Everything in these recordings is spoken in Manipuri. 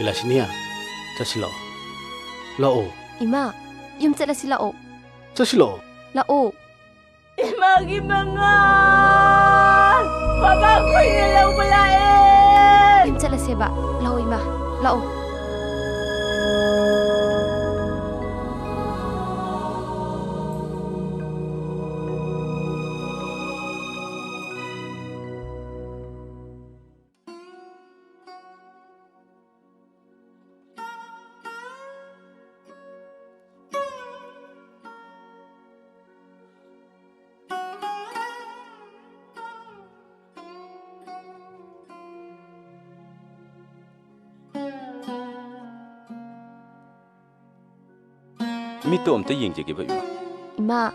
Bilasiniya, chasilo. Lao. Ima, yung tsala sila o. Chasilo. Lao. Imagi mangan! Baba ko'y nalaw malain! Yung tsala siya ba? Lao, ima. Lao. 미또 엄때 잉제게 봐 이마. Ima,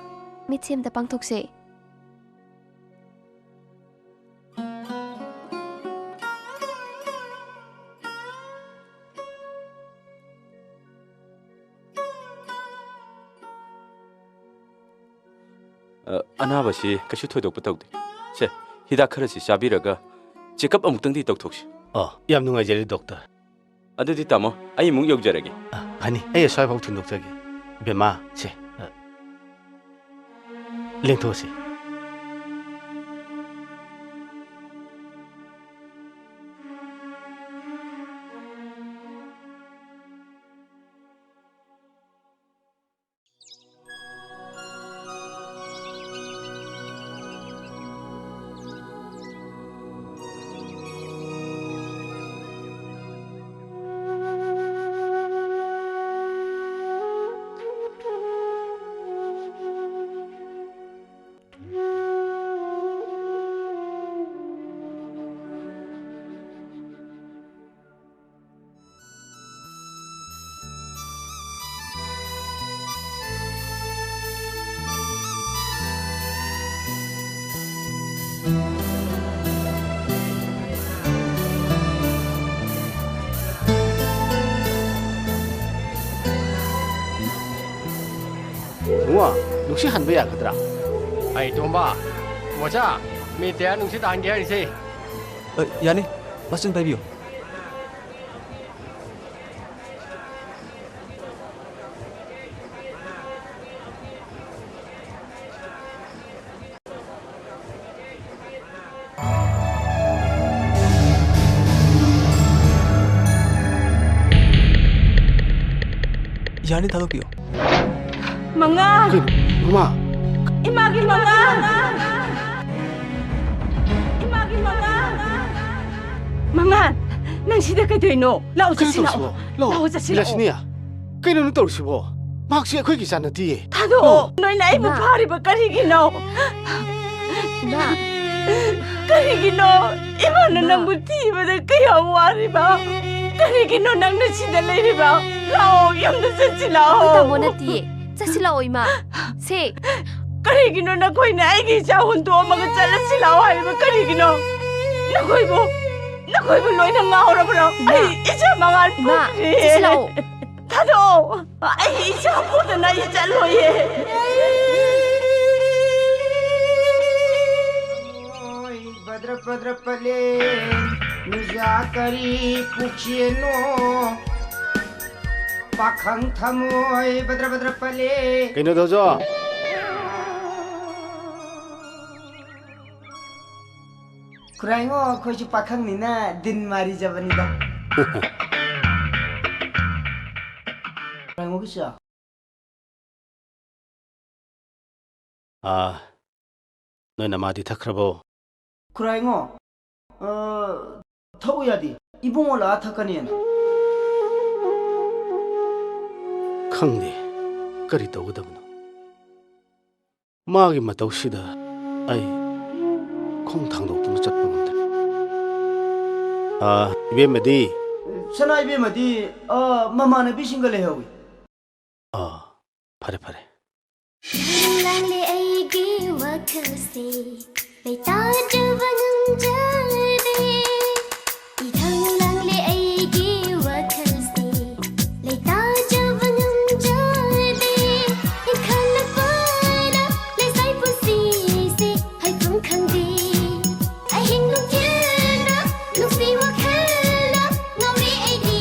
mitsim da pang tukse. 아나바시 그슈 토이독부 tawde. 세 히다 khara시 shabi라가 체크업 아무튼디 tawthok시. Yam nungajari doctor. 아드디 따모 아이 뭉 역자라게. Ani, ay soy pau thun doctor ge. Bema, che. Lento si. Nua, nuksi han baya kadra. Ai Tomba, mocha, mi te nungsi tahan dia ni se. 야네, 맛좀 바이비요. 야네 다도비요. Mangan! Mama, Imagi mangan! Imagi mangan! Mangan! Nang sida ka doy no? Lao sa sila o! Lao sa sila o! Bilasiniya. Kayo nung tawsibo. Maksi ako'y kisana ti. Tado! Noy na ibo pari ba karigino? Ima, Karigino! Ima na nang buti ba na kaya wari ba? Karigino nang nasida lay ba? Lao! Yung nasa sila o! tamo na tiye. Sa sila o, ima. Se. Karigino na ko'y na ay gisa hunto ang mga tsala sila o ay ba karigino? Nakoy mo loy na nga ora ba? Ay, isa mga Ima, sa sila o. Tado! Ay, isa po na isa loy eh! भद्र भद्र पले निजा करी पुक्षेनो पाखं थमोय भद्र भद्र पले Kayo dojo. कुराइङो खोइसु पाखं निना दिन मारी जबनिदा कुराइङो किसा Noy namadi takrabo. कुराइङो थौ यादि इबुङोला थकनियन Khangdi. Kari tawgadabno. Magi matawsida ay khong thangdoktuna chatpa ngamda. Ibemadi. सनाइ बेमदि ममानबी सिंगल हेवी Pare pare. Langli aigi wakasi, beitadu bangun jade. Idang langli aigi wakasi, beitadu bangun jade. Ikan pada, lesai pusi si, hai pun khandi. Ahing nukira, nuksi wakala, ngori aigi,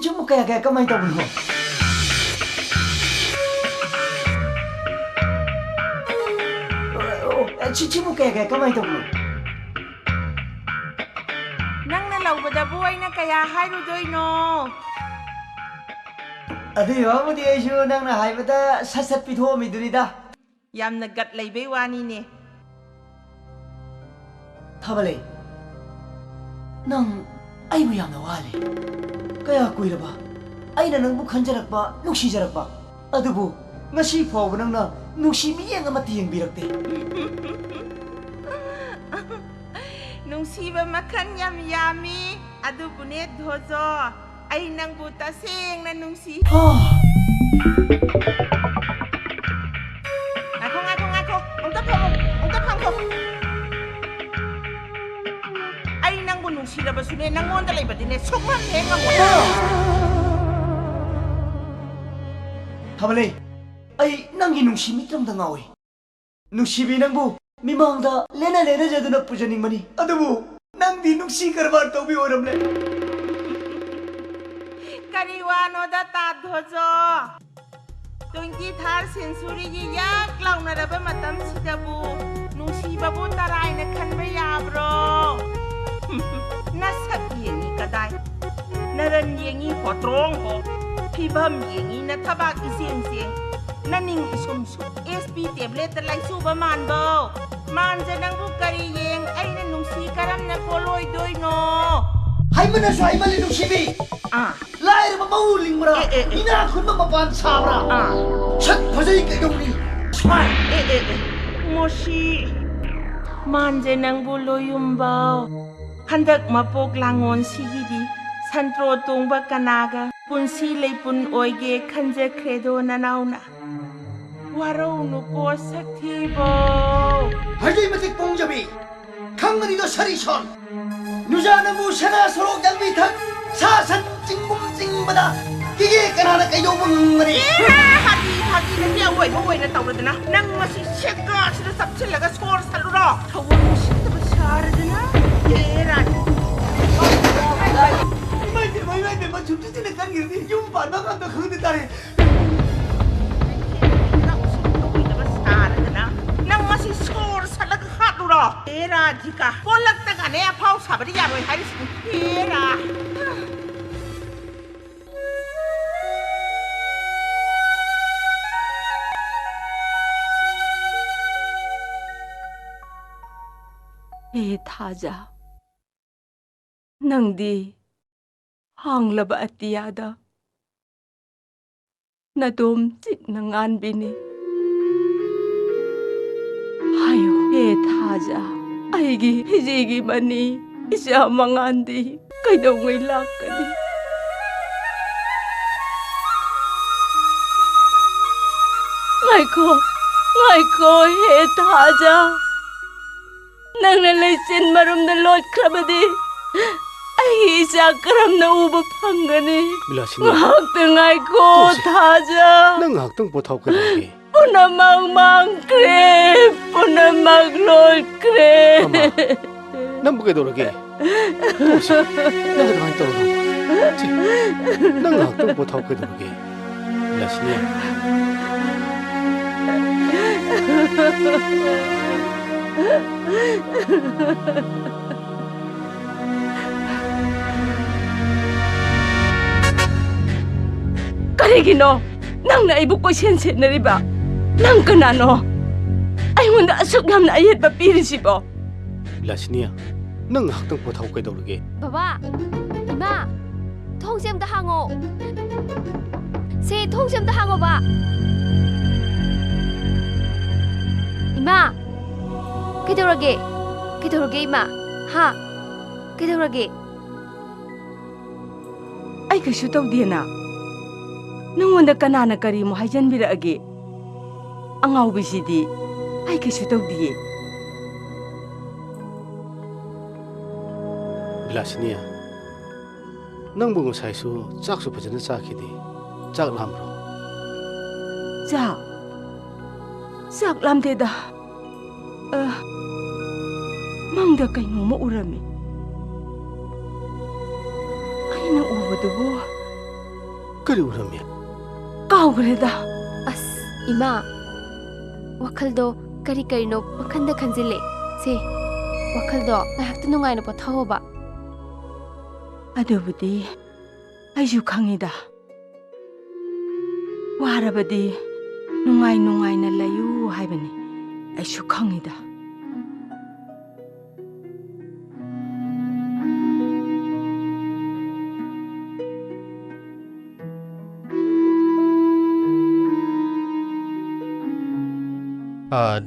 ꯆꯤꯃꯨ ꯀꯌꯥ ꯀꯃꯥꯏꯅ ꯇꯧꯕꯅꯣ ꯆꯤꯃꯨ ꯀꯌꯥ ꯀꯃꯥꯏꯅ ꯇꯧꯕꯅꯣ ꯅꯪꯅ ꯂꯧꯕꯗꯕꯨ ꯑꯩꯅ ꯀꯌꯥ ꯍꯥꯏꯔꯨꯗꯣꯏꯅꯣ ꯑꯗꯨꯏ ꯋꯥꯕꯨꯗꯤ ꯑꯩꯁꯨ ꯅꯪꯅ ꯍꯥꯏꯕꯗ ꯁꯠ ꯄꯤꯊꯣꯛꯑꯝꯃꯤꯗꯨꯅꯤꯗ ꯌꯥꯝꯅ ꯒꯠ ꯂꯩꯕꯩ ꯋꯥꯅꯤꯅꯦ ꯊꯥꯕꯂꯩ ꯅꯪ ꯑꯩꯕꯨ ꯌꯥꯝꯅ ꯋꯥꯍꯜꯂꯤ ꯀꯌꯥ ꯀꯨꯏꯔꯕ ꯑꯩꯅ ꯅꯪꯕꯨ ꯈꯟꯖꯔꯛꯄ ꯅꯨꯡꯁꯤꯖꯔꯛꯄ ꯑꯗꯨꯕꯨ ꯉꯁꯤ ꯐꯥꯎꯕ ꯅꯪꯅ ꯅꯨꯡꯁꯤ ꯃꯤꯠꯌꯦꯡ ꯑꯃꯠꯇ ꯌꯦꯡꯕꯤꯔꯛꯇꯦ ꯅꯨꯡꯁꯤꯕ ꯃꯈꯜ ꯌꯥꯝ ꯌꯥꯝꯃꯤ ꯑꯗꯨꯕꯨꯅꯦ ꯙꯣꯖꯣ ꯑꯩ ꯅꯪꯕꯨ ꯇꯁꯦꯡꯅ ꯅꯨꯡꯁꯤ ꯉꯥꯏꯈꯣ ꯑꯝꯇ ꯐꯝꯈꯣ ꯑꯩ ꯅꯪꯕꯨ ꯅꯨꯡꯁꯤꯔꯕꯁꯨꯅꯦ ꯅꯪꯉꯣꯟꯗ ꯂꯩꯕꯗꯤꯅꯦ ꯁꯨꯛꯍꯟ ꯍꯦꯛ ꯉꯝꯃꯣꯏ ꯊꯥꯕꯂꯩ ꯑꯩ ꯅꯪꯒꯤ ꯅꯨꯡꯁꯤ ꯃꯤꯠꯇꯝꯗ ꯉꯥꯎꯏ ꯅꯨꯡꯁꯤꯕꯤ ꯅꯪꯕꯨ ꯃꯤꯃꯥꯡꯗ ꯂꯦꯅꯖꯗꯨꯅ ꯄꯨꯖꯅꯤꯡꯕꯅꯤ ꯑꯗꯨꯕꯨ ꯅꯪꯗꯤ ꯅꯨꯡꯁꯤ ꯀꯔꯕꯥꯔ ꯇꯧꯕꯤ ꯑꯣꯏꯔꯝꯂꯦ ꯀꯔꯤ ꯋꯥꯅꯣꯗ ꯇꯥꯙꯣꯖꯣ 23rd ꯁꯦꯟꯆꯨꯔꯤꯒꯤ ꯌꯥꯛ ꯂꯥꯎꯅꯔꯕ ꯃꯇꯝꯁꯤꯗꯕꯨ ꯅꯨꯡꯁꯤꯕꯕꯨ ꯇꯔꯥꯏꯅ ꯈꯟꯕ ꯌꯥꯕ꯭ꯔꯣ ꯅꯁꯛ ꯌꯦꯡꯉꯤ ꯀꯗꯥꯏ ꯅꯔꯟ ꯌꯦꯡꯉꯤ ꯍꯣꯇ꯭ꯔꯣꯡ ꯍꯣ ꯐꯤꯚꯝ ꯌꯦꯡꯉꯤ ꯅꯊꯕꯥꯛ ꯏꯆꯦꯡ ꯅꯅꯤꯡ ꯏꯁꯨꯝꯁꯨ SP ꯇꯦꯕ꯭ꯂꯦꯠꯇ ꯂꯥꯏꯆꯨꯕ ꯃꯥꯟꯕꯣ ꯃꯥꯟꯖ ꯅꯪꯕꯨ ꯀꯔꯤ ꯌꯦꯡ ꯑꯩꯅ ꯅꯨꯡꯁꯤ ꯀꯔꯝꯅ ꯄꯣꯂꯣꯏꯗꯣꯏꯅꯣ ꯍꯥꯏꯃꯅꯁꯨ ꯍꯥꯏꯃꯜꯂꯤ ꯅꯨꯡꯁꯤꯕꯤ ꯂꯥꯏꯔꯕ ꯃꯧ ꯂꯤꯡꯕ꯭ꯔꯥ ꯏꯅꯥ ꯈꯨꯟꯕ ꯃꯄꯥꯟ ꯁꯥꯕ꯭ꯔꯥ ꯁꯛ ꯐꯖꯩ ꯀꯩꯗꯧꯅꯤ ꯁ꯭ꯋꯥꯏ ꯃꯣꯁꯤ ꯃꯥꯟꯖ ꯅꯪꯕꯨ ꯂꯣꯌꯨꯝꯕꯥꯎ ꯍꯟꯗꯛ ꯃꯄꯣꯛ ꯂꯥꯡꯉꯣꯟꯁꯤꯒꯤꯗꯤ ꯁꯟꯇ꯭ꯔꯣ ꯇꯣꯡꯕ ꯀꯅꯥꯒ ꯄꯨꯟꯁꯤ ꯂꯩꯄꯨꯟ ꯑꯣꯏꯒꯦ ꯈꯟꯖꯈ꯭ꯔꯦꯗꯣ ꯅꯅꯥꯎꯅ ꯋꯥꯔꯧꯅꯨꯀꯣ ꯁꯛꯊꯤꯕꯣ ꯍꯧꯖꯤꯛ ꯃꯇꯤꯛ ꯄꯣꯡꯖꯕꯤ ꯈꯪꯉꯅꯤꯗꯣ ꯁꯔꯤꯁꯣꯟ ꯅꯨꯖꯥꯅꯕꯨ ꯁꯅꯥ ꯁꯣꯔꯣꯛ ꯌꯥꯡꯕꯤꯊꯛ ꯁꯥ ꯁꯟ ꯆꯤꯡꯒꯨꯝ ꯆꯤꯡꯕꯗ ꯀꯤꯒꯦ ꯀꯅꯥꯅ ꯀꯩꯗꯧꯕ ꯉꯝꯒꯅꯤ ꯐꯥꯒꯤꯗꯗꯤ ꯑꯋꯣꯏꯕ ꯑꯣꯏꯅ ꯇꯧꯔꯗꯅ ꯅꯪ ꯉꯁꯤ ꯁꯦꯛꯀꯥꯁꯤꯗ ꯆꯞꯁꯤꯜꯂꯒ ꯁꯣꯔ ꯁꯜꯂꯨꯔꯣ ꯊꯧꯋꯣꯡ ꯎꯁꯤꯠꯇꯕ ꯁꯥꯔꯗꯅ ꯍꯦꯔꯥꯅꯤ 이마이마 춤추지는 깐기르니 윤반방 간다 그런데 딸이 ꯅꯪ ꯉꯁꯤ ꯁꯣꯔ ꯁꯠꯂꯒ ꯍꯥꯠꯂꯨꯔꯣ ꯍꯦꯔꯥ ꯖꯤꯀꯥ ꯄꯣꯜꯂꯛꯇꯒꯅꯦ ꯑꯐꯥꯎ ꯁꯥꯕꯗꯤ ꯌꯥꯔꯣꯏ ꯍꯥꯏꯔꯤꯁꯤꯅꯤ ꯍꯦꯔꯥ ꯍꯦ ꯊꯥꯖ ꯅꯪꯗꯤ ꯍꯥꯡꯂꯕ ꯑꯇꯤꯌꯥꯗ ꯅꯗꯣꯝ ꯆꯤꯛꯅ ꯉꯥꯟꯕꯤꯅꯤ 하여 해타자 아이기 희지기 마니 이샤 망한디 그동의 락까지 아이고 해타자 nang nalaisin marum na lot krabadi ay isa karam na ubo pangani Bilasini magtangay ko taja nang haktang potaw ka lagi punamang mangkrep punamang lot krep Ama nang bukay dorage Tosi nang kadaman tao nang Chi nang haktang potaw ka dorage Bilasini Karigino, nang naibuk ko siyensit na riba. Nang kanano, ay mo na asok ngam na ayat papiri si po. Bilasini nang haktang potaw ka dorage Baba, Ima, 통jem 다 항어. 세 통jem 다 항어 봐. 이마, 그대로게 이마, 하, 그대로게. Ay kaso daw di na. Nangunda ka na kari mo hayan biraagi. Ang awbisi di, ay kaso daw di. Bilasini nang bungo saisu chaksu phajana chakidi chak lamro Sak lam te da. Mangda kayo mo urami. Ay nang ubo dugo. ꯀꯔꯤ ꯎꯔꯝꯃꯤ ꯀꯥꯎꯈ꯭ꯔꯦꯗ ꯑꯁ ꯏꯃꯥ ꯋꯥꯈꯜꯗꯣ ꯀꯔꯤ ꯀꯔꯤꯅꯣ ꯄꯥꯈꯟꯗ ꯈꯟꯖꯤꯜꯂꯦ ꯁꯦ ꯋꯥꯈꯜꯗꯣ ꯉꯥꯏꯍꯥꯛꯇ ꯅꯨꯡꯉꯥꯏꯅ ꯄꯣꯊꯥꯍꯧꯕ ꯑꯗꯨꯕꯨꯗꯤ ꯑꯩꯁꯨ ꯈꯪꯉꯤꯗ ꯋꯥꯔꯕꯗꯤ ꯅꯨꯡꯉꯥꯏ ꯅꯨꯡꯉꯥꯏꯅ ꯂꯩꯌꯨ ꯍꯥꯏꯕꯅꯤ ꯑꯩꯁꯨ ꯈꯪꯉꯤꯗ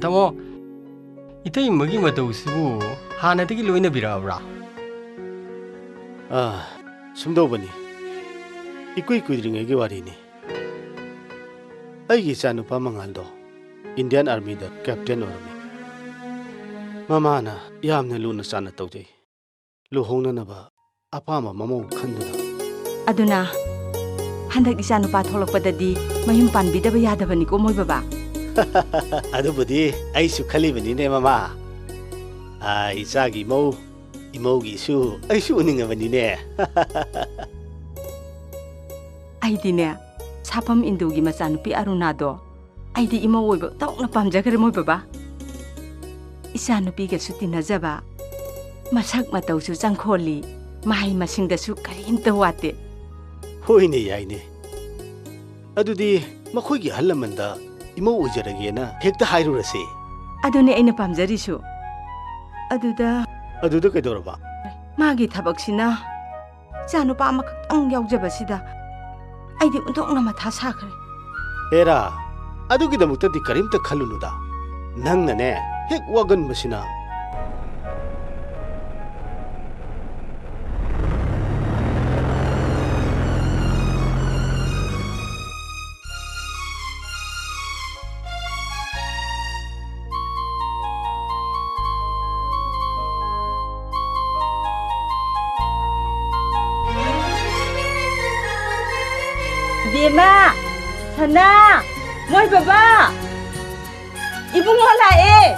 ꯇꯥꯃꯣ ꯏꯇꯩꯃꯒꯤ ꯃꯇꯧꯁꯤꯕꯨ ꯍꯥꯟꯅꯗꯒꯤ ꯂꯣꯏꯅꯕꯤꯔꯛꯑꯕ꯭ꯔꯥ? ꯁꯨꯝꯗꯧꯕꯅꯤ ꯏꯀꯨꯏ ꯀꯨꯏꯗ꯭ꯔꯤꯉꯩꯒꯤ ꯋꯥꯔꯤꯅꯤ ꯑꯩꯒꯤ ꯏꯆꯥꯅꯨꯄꯥ ꯃꯉꯥꯜꯗꯣ ꯏꯟꯗꯤꯌꯟ ꯑꯥꯔꯃꯤꯗ ꯀꯦꯞꯇꯦꯟ ꯑꯣꯏꯔꯝꯃꯤ ꯃꯃꯥꯅ ꯌꯥꯝꯅ ꯂꯨꯅ ꯆꯥꯟꯅ ꯇꯧꯖꯩ ꯂꯨꯍꯣꯡꯅꯅꯕ ꯑꯄꯥꯝꯕ ꯃꯃꯧ ꯈꯟꯗꯨꯅ ꯑꯗꯨꯅ ꯍꯟꯗꯛ ꯏꯆꯥꯅꯨꯄꯥ ꯊꯣꯛꯂꯛꯄꯗꯗꯤ ꯃꯌꯨꯝ ꯄꯥꯟꯕꯤꯗꯕ ꯌꯥꯗꯕꯅꯤꯀꯣ ꯃꯣꯏ ꯕꯕꯥ ꯑꯗꯨꯕꯨꯗꯤ ꯑꯩꯁꯨ ꯈꯜꯂꯤꯕꯅꯤꯅꯦ ꯃꯃꯥ ꯏꯆꯥꯒꯤ ꯏꯃꯧꯒꯤꯁꯨ ꯑꯩꯁꯨ ꯎꯅꯤꯡꯉꯕꯅꯤꯅꯦ ꯑꯩꯗꯤꯅꯦ ꯁꯥꯐꯝ ꯏꯟꯗꯨꯒꯤ ꯃꯆꯥꯅꯨꯄꯤ ꯑꯔꯨꯅꯥꯗꯣ ꯑꯩꯗꯤ ꯏꯃꯧ ꯑꯣꯏꯕ ꯇꯧꯅ ꯄꯥꯝꯖꯈ꯭ꯔꯦ ꯃꯣꯏ ꯕꯕꯥ ꯏꯆꯥꯅꯨꯄꯤꯒꯁꯨ ꯇꯤꯟꯅꯖꯕ ꯃꯁꯛ ꯃꯇꯧꯁꯨ ꯆꯪꯈꯣꯜꯂꯤ ꯃꯍꯩ ꯃꯁꯤꯡꯗꯁꯨ ꯀꯔꯤꯝꯇ ꯋꯥꯠꯇꯦ ꯍꯣꯏꯅꯦ ꯌꯥꯏꯅꯦ ꯑꯗꯨꯗꯤ ꯃꯈꯣꯏꯒꯤ ꯑꯍꯜ ꯂꯃꯟꯗ ꯏꯃꯧ ꯑꯣꯏꯖꯔꯒꯦꯅ ꯍꯦꯛꯇ ꯍꯥꯏꯔꯨꯔꯁꯤ ꯑꯗꯨꯅꯦ ꯑꯩꯅ ꯄꯥꯝꯖꯔꯤꯁꯨ ꯑꯗꯨꯗ ꯀꯩꯗꯧꯔꯕ ꯃꯥꯒꯤ ꯊꯕꯛꯁꯤꯅ ꯏꯆꯥꯅꯨꯄꯥ ꯑꯃꯈꯛꯇꯪ ꯌꯥꯎꯖꯕꯁꯤꯗ ꯑꯩꯗꯤ ꯑꯣꯟꯊꯣꯛꯅ ꯃꯊꯥ ꯁꯥꯈ꯭ꯔꯦ ꯍꯦꯔꯥ ꯑꯗꯨꯒꯤꯗꯃꯛꯇꯗꯤ ꯀꯔꯤꯝꯇ ꯈꯜꯂꯨꯅꯨꯗ ꯅꯪꯅꯅꯦ ꯍꯦꯛ ꯋꯥꯒꯟꯕꯁꯤꯅ Bima, Sana, Moy Baba, Ibung wala eh.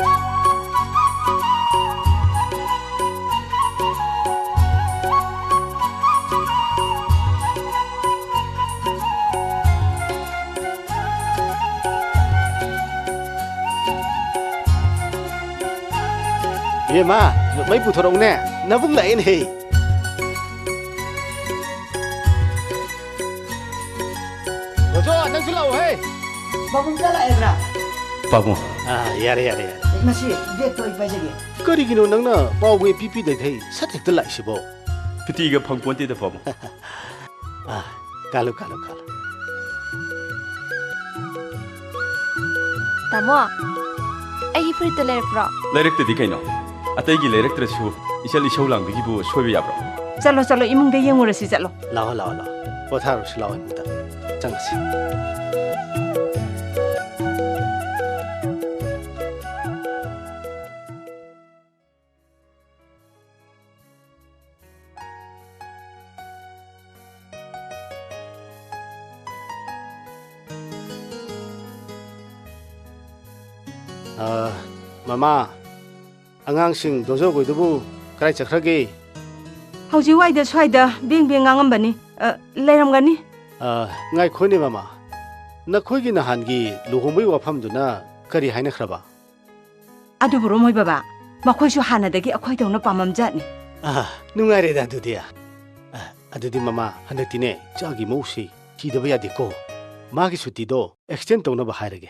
Bima, may putorong na, nabung lain hey. Nang sulaw hey. Babung kala ebra. Pamo. Yare. Masi, bet to ipajage. Karigino nangna pawwe pipi da thai sat hekta lai sibo. Pitiga phangponti da pamo. Kalu. ꯇꯥꯃꯣ ꯑꯩꯒꯤ ꯐꯨꯔꯤꯠꯇꯣ ꯂꯩꯔꯛꯄ꯭ꯔꯣ ꯂꯩꯔꯛꯇꯗꯤ ꯀꯩꯅꯣ ꯑꯇꯩꯒꯤ ꯂꯩꯔꯛꯇ꯭ꯔꯁꯨ ꯏꯆꯜ ꯏꯁꯧ ꯂꯥꯡꯕꯒꯤꯕꯨ ꯁꯣꯏꯕ ꯌꯥꯕ꯭ꯔꯣ? Chalo imungda yengurasi chalo. Lao. Potharu silaw imda. Changasi. Mama, angangsing dojo goidubu karai chakhrage. Hauji waida swaida beng ngangambani. Leiramgani. Ngai khone mama. Nakhoigi nahangi luhombai wafamduna kari haina khraba. Aduburo moi baba. Makhoisu hanadagi akhoi dawna pamamjatni. Nungaire da dudia. Adudi mama handaktine chagi mausi tidaba yadeko. Magi suti do extend tawna ba hairage.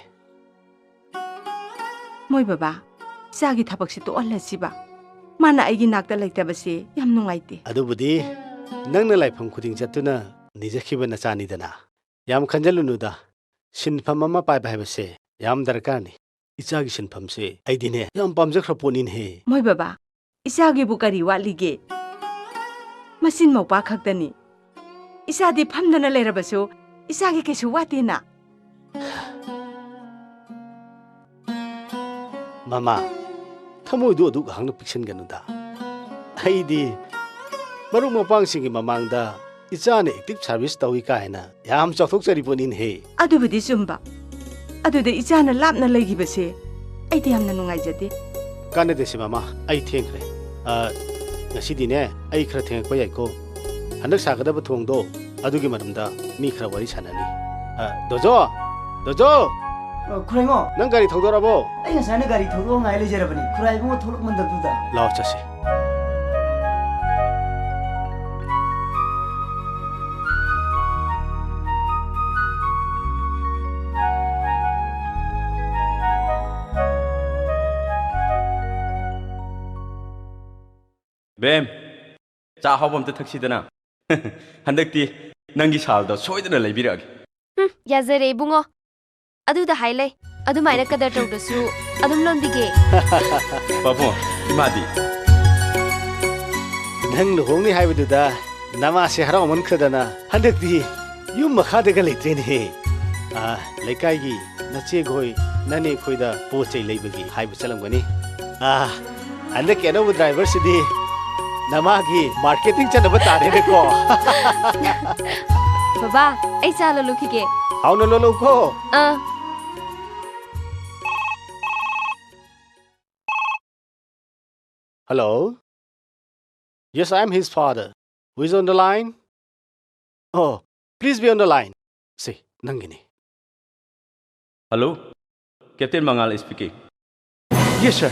Moi baba. Sagi thabakse to allasiba. Mana aigi nakta laitabase yam nungaite. Adubudi nangna laifam khuding chatuna nijakhiba nachani dana. Yam khanjalunuda. Sinpham ama pai bhaibase yam darkani. Ichagi sinphamse aidine yam pamjakhra ponin he. Moi baba. Isagi bu kari walige. Masin maupa khaktani. Isadi phamdana leirabasu isagi kesu watina. Mama, thamoidu aduk hangna piksin ganuda. Aidi marung mapang singi mamangda ichane active service tawi kaina yam chawthok chari ponin he. Adubudi sumba. Adude ichana lapna leigibase aidi yamna nungaijate. Kanade se mama ai thengre. Ngasidi ne ai khra thengko yaiko. Handak sagadaba thongdo ꯑꯗꯨꯒꯤ ꯃꯔꯝꯗ ꯃꯤ ꯈꯔ ꯋꯥꯔꯤ ꯁꯥꯟꯅꯅꯤ ꯗꯣꯖꯣ ꯗꯣꯖꯣ ꯈꯨꯔꯥꯏꯉꯣ ꯅꯪ ꯒꯥꯔꯤ ꯊꯧꯗꯣꯔꯕꯣ ꯑꯩ ꯉꯁꯥꯏꯅ ꯒꯥꯔꯤ ꯊꯧꯗꯣꯛꯑ ꯉꯥꯏ ꯂꯩꯖꯔꯕꯅꯤ ꯈꯨꯔꯥꯏ ꯏꯕꯨꯡꯉꯣ ꯊꯣꯛꯂꯛꯃꯟꯗꯕꯗꯨꯗ ꯂꯥꯎ ꯆꯠꯁꯤ ꯕꯦꯝ ꯆꯥ ꯍꯥꯎꯕ ꯑꯝꯇ ꯊꯛꯁꯤꯗꯅ ꯍꯟꯗꯛꯇꯤ ꯅꯪꯒꯤ ꯁꯥꯜꯗꯣ ꯁꯣꯏꯗꯅ ꯂꯩꯕꯤꯔꯛꯑꯒꯦ ꯌꯥꯖꯔꯦ ꯏꯕꯨꯡꯉꯣ ꯑꯗꯨꯗ ꯍꯥꯏ ꯂꯩ ꯑꯗꯨꯃꯥꯏꯅ ꯀꯗꯔ ꯇꯧꯗ꯭ꯔꯁꯨ ꯑꯗꯨꯝ ꯂꯣꯟꯕꯤꯒꯦ ꯄꯥꯕꯨꯡ ꯏꯃꯥꯗꯤ ꯅꯪ ꯂꯨꯍꯣꯡꯅꯤ ꯍꯥꯏꯕꯗꯨꯗ ꯅꯃꯥꯁꯦ ꯍꯔꯥꯎꯃꯟꯈ꯭ꯔꯗꯅ ꯍꯟꯗꯛꯇꯤ ꯌꯨꯝ ꯃꯈꯥꯗꯒ ꯂꯩꯇ꯭ꯔꯦꯅꯦ ꯂꯩꯀꯥꯏꯒꯤ ꯅꯆꯦꯈꯣꯏ ꯅꯅꯦꯈꯣꯏꯗ ꯄꯣꯠ ꯆꯩ ꯂꯩꯕꯒꯤ ꯍꯥꯏꯕ ꯆꯠꯂꯝꯒꯅꯤ ꯍꯟꯗꯛꯀꯤ ꯑꯅꯧꯕ ꯗ꯭ꯔꯥꯏꯚꯔꯁꯤꯗꯤ ꯅꯃꯥꯒꯤ ꯃꯥꯔꯀꯦꯇꯤꯡ ꯆꯠꯅꯕ ꯇꯥꯔꯦꯅꯦꯀꯣ ꯕꯕꯥ ꯑꯩ ꯆꯥ ꯂꯣꯜꯂꯨꯈꯤꯒꯦ ꯍꯥꯎꯅ ꯂꯣꯜꯂꯨꯀꯣ Hello? Yes, I am his father. Who is on the line? Oh, please be on the line. Say, Nangini. Hello? Captain Mangal is speaking. Yes, sir.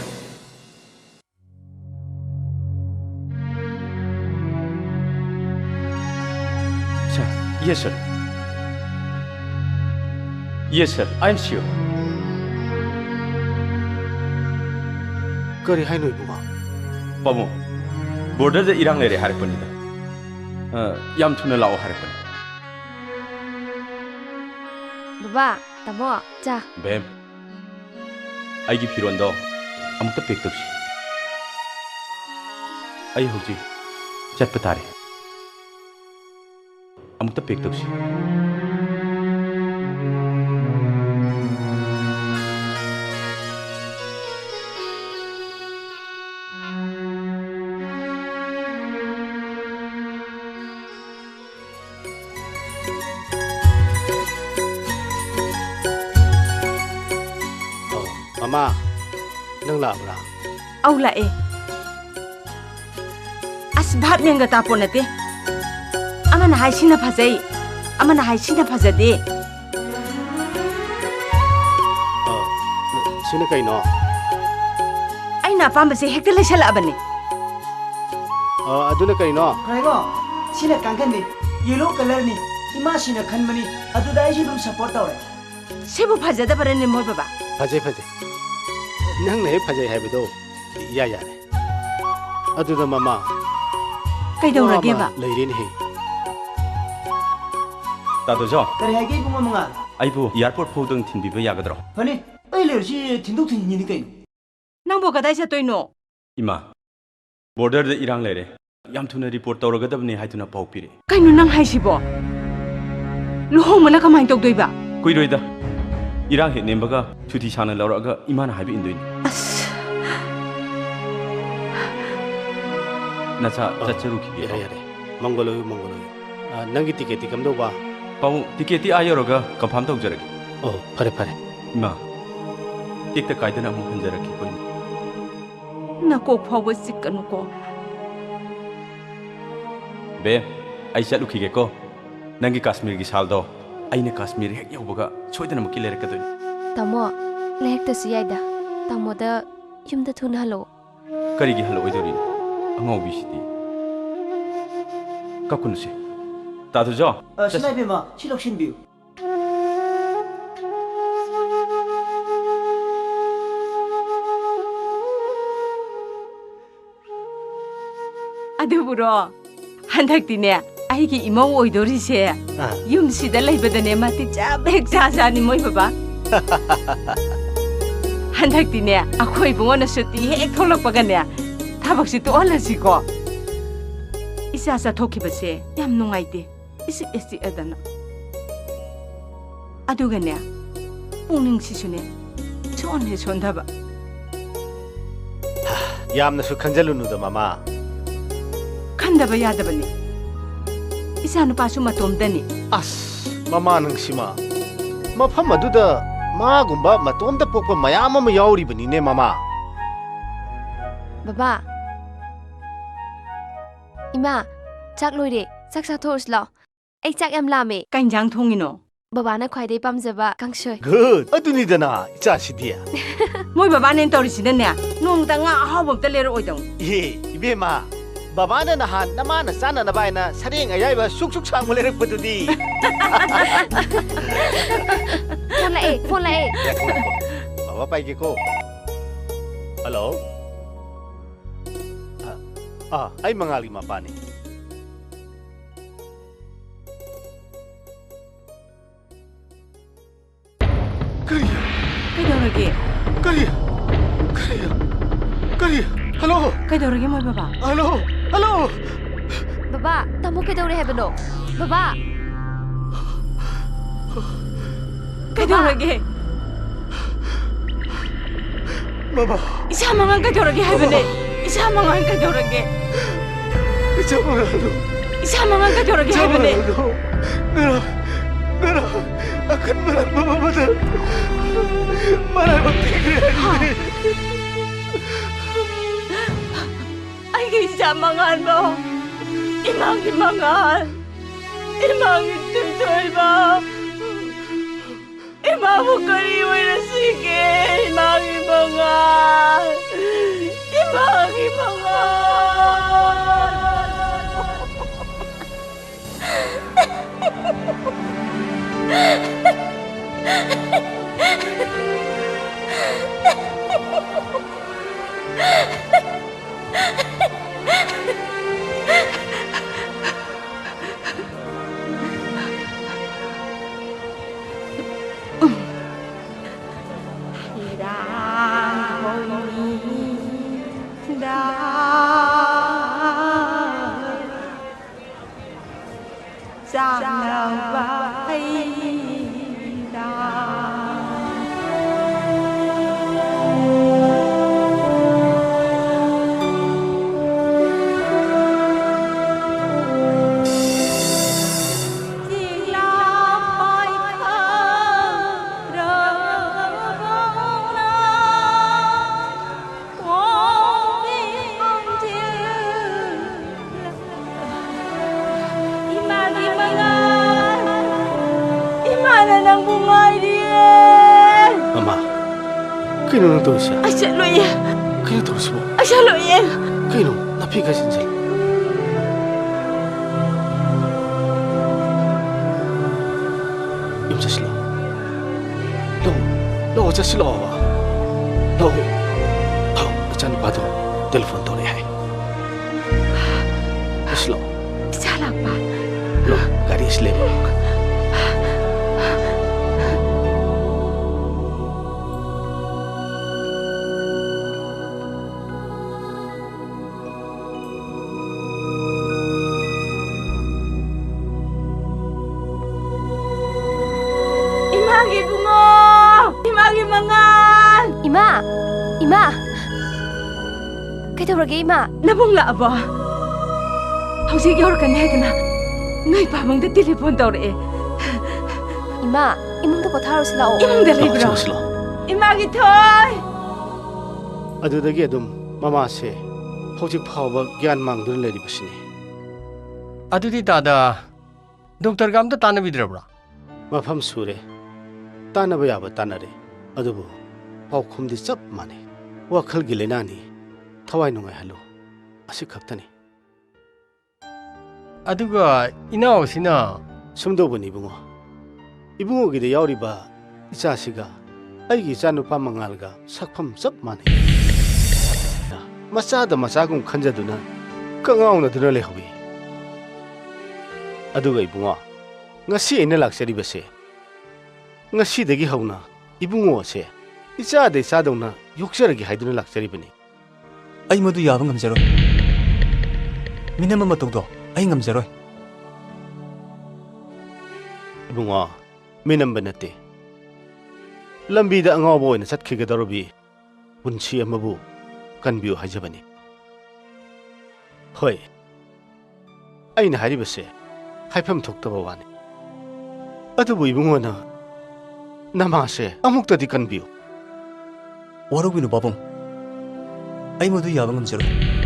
Sir, yes, sir. Yes, sir, I'm sure. Kari hai noi buma. Pamu, border the irang lere harapani da. Yam thuna lao harapani. baba tamo cha Bem, aigi phiron do amukta pek tawsi. Ai hauji chatpa tare. Amukta pek tawsi. Mama, nang labra. Au lae. As bhat menga tapo nate. Amana haisina phajai. Amana haisina phajade. Sino kay no? Aina pamba se hekta lesala abane. Aduna kay no? ꯈꯨꯔꯥꯏꯉꯣ ꯁꯤꯅ ꯀꯥꯡꯈꯟꯅꯤ ꯌꯦꯂꯣ ꯀꯂꯔꯅꯤ ꯏꯃꯥꯁꯤꯅ ꯈꯟꯕꯅꯤ ꯑꯗꯨꯗ ꯑꯩꯁꯨ ꯑꯗꯨꯝ ꯁꯞꯄꯣꯔꯠ ꯇꯧꯔꯦ Sebu phajadabare moy baba. Fajay fajay. Nang nahi fajay hai bido. Ya ya ne. Aduna mama. Kaidawrage ba? Leirin he. Tado jo, ꯀꯔꯤ ꯍꯥꯏꯒꯦ ꯏꯕꯨꯡꯉꯣ ꯃꯉꯥꯜ aibu airport phawdang thinbiba yagadro. ꯐꯅꯤ ꯑꯩ ꯂꯩꯔꯤꯁꯤ ꯊꯤꯟꯗꯣꯛ ꯊꯤꯟꯖꯤꯟꯅꯤ ꯀꯩꯅꯣ Nangbo kadai chatoino? Ima, border the irang lere. Yam thuna report tawragadabni haituna pau pire. Kaino nang haisibo? Luhong mana kamai tawdoiba? Kuiroida. Irang he nembaga chuti sana lauraga imana haibi indoini. As Nacha chacharu ki Ya ya ne. Mongolo mongolo. Nangi ticket kam do ba. Pau tiketi ayoroga confirm tawjaragi. Oh, pare pare. Ima, tikta kaidana mu hanjaraki koi. nakok phawa sikanu ko. Be, ai chatlukhi ge ko. Nangi Kashmir gi saldo. Aine Kashmir hek yaubaga soidana mukki lerakadoi. tamo lehekta su yaida tamo da yumda thuna halo Karigi halo oidori. Angaubi sidi. Kakunse. Tadu jo. ꯁꯤꯅꯥ ꯏꯕꯦꯝꯃ ꯁꯤ ꯂꯧꯁꯤꯟꯕꯤꯌꯨ Aduburo handaktine aigi imau oidorise yumsida leibadane mati chabek jajani moi baba handaktine akhoi bungona suti hek tholakpagane thabaksi to olasiko isa sa thokibase yam nungaite isi esi adana adugane pungning sisune chonhe chondaba Yamna su khanjalunu da mama. khandaba yadabani isa nu pasu matomdani As, mama nang sima. Mafam aduda magumba matomda pokpa mayam ama yauribani ne mama. baba ima chak loire chak sa thors lao ꯑꯩ ꯆꯥꯛ ꯌꯥꯝ ꯂꯥꯝꯃꯦ ไก่ย่างทงอีโน ꯕꯕꯥꯅ ꯈ꯭ꯋꯥꯏꯗꯒꯤ ꯄꯥꯝꯖꯕ ꯀꯥꯡꯁꯣꯏ ꯒꯨꯗ ꯑꯗꯨꯅꯤꯗꯅ ꯏꯆꯥꯁꯤꯗꯤ มวยบาบาเนนตอริสิเนี่ยนุ่งตางาอ้าวบ่ตะเลรออยตง ꯏꯍꯦ ꯏꯕꯦꯝꯃ ꯕꯕꯥꯅ ꯅꯍꯥꯟ ꯅꯃꯥꯅ ꯆꯥꯅꯅꯕ ꯍꯥꯏꯅ ꯁꯔꯦꯡ ꯑꯌꯥꯏꯕ ꯁꯨꯛ ꯁꯥꯡꯕ ꯂꯩꯔꯛꯄꯗꯨꯗꯤ ꯐꯣꯟ ꯂꯥꯛꯑꯦ ꯕꯕꯥ ꯄꯥꯏꯒꯦꯀꯣ ꯍꯜꯂꯣ ꯑꯩ ꯃꯉꯥꯜꯒꯤ ꯃꯄꯥꯅꯤ ꯀꯩꯗꯧꯔꯒꯦ ꯀꯔꯤ ꯍꯜꯂꯣ ꯀꯩꯗꯧꯔꯒꯦ ꯃꯣꯏ ꯕꯥꯕꯥ ꯍꯜꯂꯣ ꯕꯕꯥ ꯇꯥꯃꯣ ꯀꯩꯗꯧꯔꯦ ꯍꯥꯏꯕꯅꯣ ꯕꯕꯥ ꯀꯩꯗꯧꯔꯒꯦ ꯃꯃꯥ 이사 망한 그저러게 해보네 이사 망한 그저러게 이사 망한 그저러게 해보네 나라 아큰 말한 마마마다 말할 어떻게 그래 아이고 이사 망한 뭐 이망이 뜸털봐 이마부 거리 왜 이러시게 이망이 Kino nang to siya? Asya lo ye. Kino to siya? Asya lo ye. Kino? Napiga siya. Im siya sila. Lo siya sila ba? Lo. Acan pa to. Telepon to niya. Sila. Salah pa. Lo, gari sila. 이마! 그대로게 이마! 나봉라 아버 혹시 여러간 해드나 너희 바봉데 텔레폰 떠오래 이마! 이몽도 버타로슬라오 이몽데 레브로 이마기 토이 ꯑꯗꯨꯗꯒꯤ ꯑꯗꯨꯝ ꯃꯃꯥꯁꯦ ꯍꯧꯖꯤꯛ ꯐꯥꯎꯕ ꯒ꯭ꯌꯥꯟ ꯃꯥꯡꯗꯨꯅ ꯂꯩꯔꯤꯕꯁꯤꯅꯤ ꯑꯗꯨꯗꯤ ꯇꯥꯗ ꯗꯣꯛꯇꯔꯒ ꯑꯝꯇ ꯇꯥꯟꯅꯕꯤꯗ꯭ꯔꯕ꯭ꯔꯥ ꯃꯐꯝ ꯁꯨꯔꯦ ꯇꯥꯟꯅꯕ ꯌꯥꯕ ꯇꯥꯟꯅꯔꯦ ꯑꯗꯨꯕꯨ ꯄꯥꯎꯈꯨꯝꯗꯤ ꯆꯞ ꯃꯥꯟꯅꯩ ꯋꯥꯈꯜꯒꯤ ꯂꯩꯅꯥꯅꯤ ꯊꯋꯥꯏ ꯅꯨꯡꯉꯥꯏꯍꯜꯂꯨ ꯑꯁꯤ ꯈꯛꯇꯅꯤ ꯑꯗꯨꯒ ꯏꯅꯥꯎꯁꯤꯅ ꯁꯨꯝꯗꯧꯕꯅꯤ ꯏꯕꯨꯡꯉꯣ 이붕어기도 야우리바 이자시가 아이기 자누파 망알가 sakpham chap mane masada masagum khanjaduna kangauna duna lehobi aduga ibunga ngasi ene laksari base ngasi dagi hauna ibungo se icha de sadona yukjaragi haiduna laksari bani ai madu yaba ngamjaroi minama matogdo ai ngamjaroi ibunga minam banate lambi da anga boy na sat khiga darobi punchi amabu kanbiu hajabani hoi aina hari base haifam thoktaba wani adubu ibungona namase amukta di kanbiu waroginu babong ai madu yaba ngamjaroi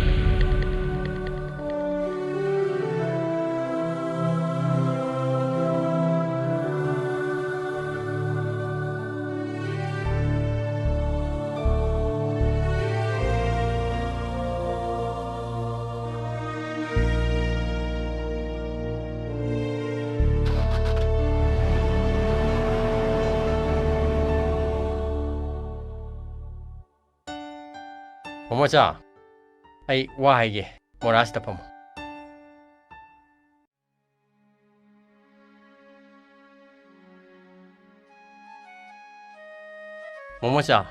ꯃꯣꯃꯣꯆꯥ ꯑꯩ ꯋꯥ ꯍꯥꯏꯒꯦ ꯃꯣꯔꯥꯁꯤꯗ ꯐꯝꯃꯨ ꯃꯣꯃꯣꯆꯥ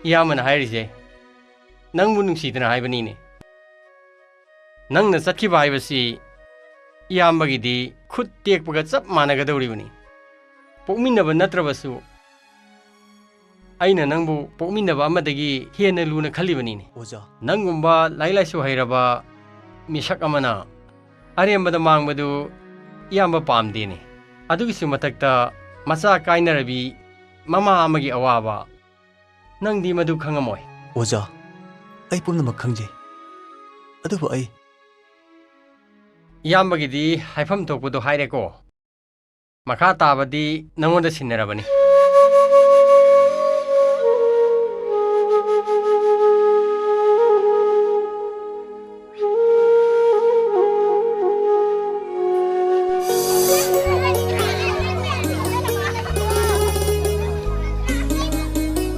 ꯏꯌꯥꯝꯕꯅ ꯍꯥꯏꯔꯤꯁꯦ ꯅꯪꯕꯨ ꯅꯨꯡꯁꯤꯗꯅ ꯍꯥꯏꯕꯅꯤꯅꯦ ꯅꯪꯅ ꯆꯠꯈꯤꯕ ꯍꯥꯏꯕꯁꯤ ꯏꯌꯥꯝꯕꯒꯤꯗꯤ ꯈꯨꯠ ꯇꯦꯛꯄꯒ ꯆꯞ ꯃꯥꯟꯅꯒꯗꯧꯔꯤꯕꯅꯤ ꯄꯣꯛꯃꯤꯟꯅꯕ ꯅꯠꯇ꯭ꯔꯕꯁꯨ ꯑꯩꯅ ꯅꯪꯕꯨ ꯄꯣꯛꯃꯤꯟꯅꯕ ꯑꯃꯗꯒꯤ ꯍꯦꯟꯅ ꯂꯨꯅ ꯈꯜꯂꯤꯕꯅꯤꯅꯦ ꯑꯣꯖꯥ ꯅꯪꯒꯨꯝꯕ ꯂꯥꯏꯔꯤꯛ ꯂꯥꯏꯁꯨ ꯍꯩꯔꯕ ꯃꯤꯁꯛ ꯑꯃꯅ ꯑꯔꯦꯝꯕꯗ ꯃꯥꯡꯕꯗꯨ ꯏꯌꯥꯝꯕ ꯄꯥꯝꯗꯦꯅꯦ ꯑꯗꯨꯒꯤꯁꯨ ꯃꯊꯛꯇ ꯃꯆꯥ ꯀꯥꯏꯅꯔꯕꯤ ꯃꯃꯥ ꯑꯃꯒꯤ ꯑꯋꯥꯕ ꯅꯪꯗꯤ ꯃꯗꯨ ꯈꯪꯉꯝꯃꯣꯏ ꯑꯣꯖꯥ ꯑꯩ ꯄꯨꯝꯅꯃꯛ ꯈꯪꯖꯩ ꯑꯗꯨꯕꯨ ꯑꯩ ꯏꯌꯥꯝꯕꯒꯤꯗꯤ ꯍꯥꯏꯐꯝ ꯊꯣꯛꯄꯗꯣ ꯍꯥꯏꯔꯦꯀꯣ ꯃꯈꯥ ꯇꯥꯕꯗꯤ ꯅꯪꯉꯣꯟꯗ ꯁꯤꯟꯅꯔꯕꯅꯤ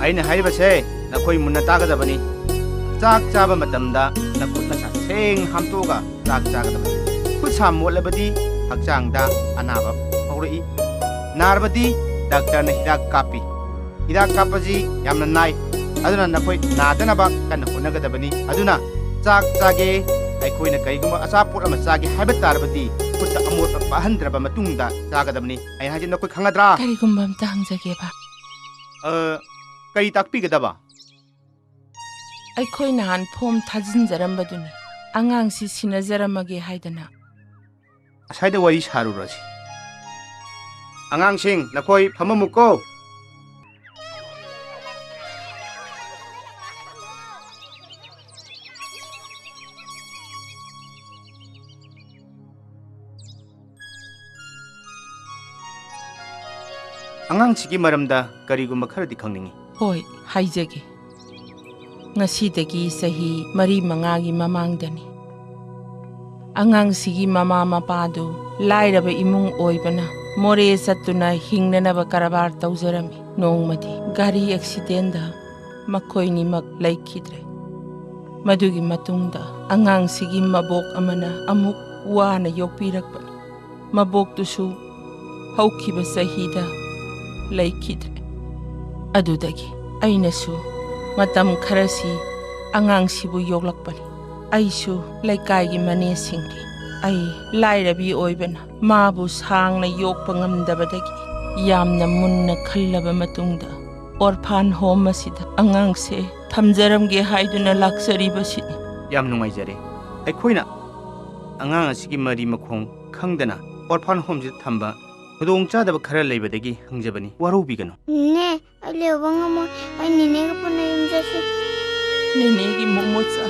ꯑꯩꯅ ꯍꯥꯏꯔꯤꯕꯁꯦ ꯅꯈꯣꯏ ꯃꯨꯟꯅ ꯇꯥꯒꯗꯕꯅꯤ ꯆꯥꯛ ꯆꯥꯕ ꯃꯇꯝꯗ ꯅꯈꯨꯠ ꯅꯁꯥ ꯁꯦꯡꯅ ꯍꯥꯝꯇꯣꯛꯑꯒ ꯆꯥꯛ ꯆꯥꯒꯗꯕꯅꯤ ꯈꯨꯠ ꯁꯥ ꯃꯣꯠꯂꯕꯗꯤ ꯍꯛꯆꯥꯡꯗ ꯑꯅꯥꯕ ꯍꯧꯔꯛꯏ ꯅꯥꯔꯕꯗꯤ ꯗꯥꯛꯇꯔꯅ ꯍꯤꯗꯥꯛ ꯀꯥꯞꯄꯤ ꯍꯤꯗꯥꯛ ꯀꯥꯞꯄꯁꯤ ꯌꯥꯝꯅ ꯅꯥꯏ ꯑꯗꯨꯅ ꯅꯈꯣꯏ ꯅꯥꯗꯅꯕ ꯀꯟꯅ ꯍꯣꯠꯅꯒꯗꯕꯅꯤ ꯑꯗꯨꯅ ꯆꯥꯛ ꯆꯥꯒꯦ ꯑꯩꯈꯣꯏꯅ ꯀꯔꯤꯒꯨꯝꯕ ꯑꯆꯥꯄꯣꯠ ꯑꯃ ꯆꯥꯒꯦ ꯍꯥꯏꯕ ꯇꯥꯔꯕꯗꯤ ꯈꯨꯠꯇ ꯑꯃꯣꯠꯄ ꯄꯥꯍꯟꯗ꯭ꯔꯕ ꯃꯇꯨꯡꯗ ꯆꯥꯒꯗꯕꯅꯤ ꯑꯩꯅ ꯍꯥꯏꯁꯦ ꯅꯈꯣꯏ ꯈꯪꯒꯗ꯭ꯔꯥ ꯀꯔꯤꯒꯨꯝꯕ ꯑꯝꯇ ꯍꯪꯖꯒꯦꯕ ꯀꯔꯤ ꯇꯥꯛꯄꯤꯒꯗꯕ ꯑꯩꯈꯣꯏ ꯅꯍꯥꯟ ꯐꯣꯝ ꯊꯥꯖꯤꯟꯖꯔꯝꯕꯗꯨꯅꯤ ꯑꯉꯥꯡꯁꯤ ꯁꯤꯟꯅꯖꯔꯝꯃꯒꯦ ꯍꯥꯏꯗꯅ ꯑꯁꯥꯏꯗ ꯋꯥꯔꯤ ꯁꯥꯔꯨꯔꯁꯤ ꯑꯉꯥꯡꯁꯤꯡ ꯅꯈꯣꯏ ꯐꯝꯃꯝꯃꯨꯀꯣ ꯑꯉꯥꯡꯁꯤꯒꯤ ꯃꯔꯝꯗ ꯀꯔꯤꯒꯨꯝꯕ ꯈꯔꯗꯤ ꯈꯪꯅꯤꯡꯉꯤ ꯍꯣꯏ ꯍꯥꯏꯖꯒꯦ ꯉꯁꯤꯗꯒꯤ ꯆꯍꯤ 4-5ꯒꯤ ꯃꯃꯥꯡꯗꯅꯤ ꯑꯉꯥꯡꯁꯤꯒꯤ ꯃꯃꯥ ꯃꯄꯥꯗꯨ ꯂꯥꯏꯔꯕ ꯏꯃꯨꯡ ꯑꯣꯏꯕꯅ ꯃꯣꯔꯦ ꯆꯠꯇꯨꯅ ꯍꯤꯡꯅꯅꯕ ꯀꯔꯕꯥꯔ ꯇꯧꯖꯔꯝꯃꯤ ꯅꯣꯡꯃꯗꯤ ꯒꯥꯔꯤ ꯑꯦꯛꯁꯤꯗꯦꯟꯗ ꯃꯈꯣꯏꯅꯤꯃꯛ ꯂꯩꯈꯤꯗ꯭ꯔꯦ ꯃꯗꯨꯒꯤ ꯃꯇꯨꯡꯗ ꯑꯉꯥꯡꯁꯤꯒꯤ ꯃꯕꯣꯛ ꯑꯃꯅ ꯑꯃꯨꯛ ꯋꯥꯅ ꯌꯣꯛꯄꯤꯔꯛꯄꯅꯤ ꯃꯕꯣꯛꯇꯨꯁꯨ ꯍꯧꯈꯤꯕ ꯆꯍꯤꯗ ꯂꯩꯈꯤꯗ꯭ꯔꯦ ꯑꯗꯨꯗꯒꯤ ꯑꯩꯅꯁꯨ ꯃꯇꯝ ꯈꯔꯁꯤ ꯑꯉꯥꯡꯁꯤꯕꯨ ꯌꯣꯛꯂꯛꯄꯅꯤ ꯑꯩꯁꯨ ꯂꯩꯀꯥꯏꯒꯤ ꯃꯅꯦꯁꯤꯡꯒꯤ ꯑꯩ ꯂꯥꯏꯔꯕꯤ ꯑꯣꯏꯕꯅ ꯃꯥꯕꯨ ꯁꯥꯡꯅ ꯌꯣꯛꯄ ꯉꯝꯗꯕꯗꯒꯤ ꯌꯥꯝꯅ ꯃꯨꯟꯅ ꯈꯜꯂꯕ ꯃꯇꯨꯡꯗ ꯑꯣꯔꯐꯥꯟ ꯍꯣꯝ ꯑꯁꯤꯗ ꯑꯉꯥꯡꯁꯦ ꯊꯝꯖꯔꯝꯒꯦ ꯍꯥꯏꯗꯨꯅ ꯂꯥꯛꯆꯔꯤꯕꯁꯤꯅꯤ ꯌꯥꯝ ꯅꯨꯡꯉꯥꯏꯖꯔꯦ ꯑꯩꯈꯣꯏꯅ ꯑꯉꯥꯡ ꯑꯁꯤꯒꯤ ꯃꯔꯤ ꯃꯈꯣꯡ ꯈꯪꯗꯅ ꯑꯣꯔꯐꯥꯟ ꯍꯣꯝꯁꯤꯗ ꯊꯝꯕ ꯈꯨꯗꯣꯡꯆꯥꯗꯕ ꯈꯔ ꯂꯩꯕꯗꯒꯤ ꯍꯪꯖꯕꯅꯤ ꯋꯥꯔꯧꯕꯤꯒꯅꯨ ꯅꯦ ꯑꯩ ꯂꯩꯍꯧꯕ ꯉꯝꯃꯣꯏ ꯑꯩ ꯅꯦꯅꯦꯒ ꯄꯨꯟꯅ ꯌꯨꯝ ꯆꯠꯁꯤ ꯅꯦꯅꯦꯒꯤ ꯃꯣꯃꯣꯆꯥ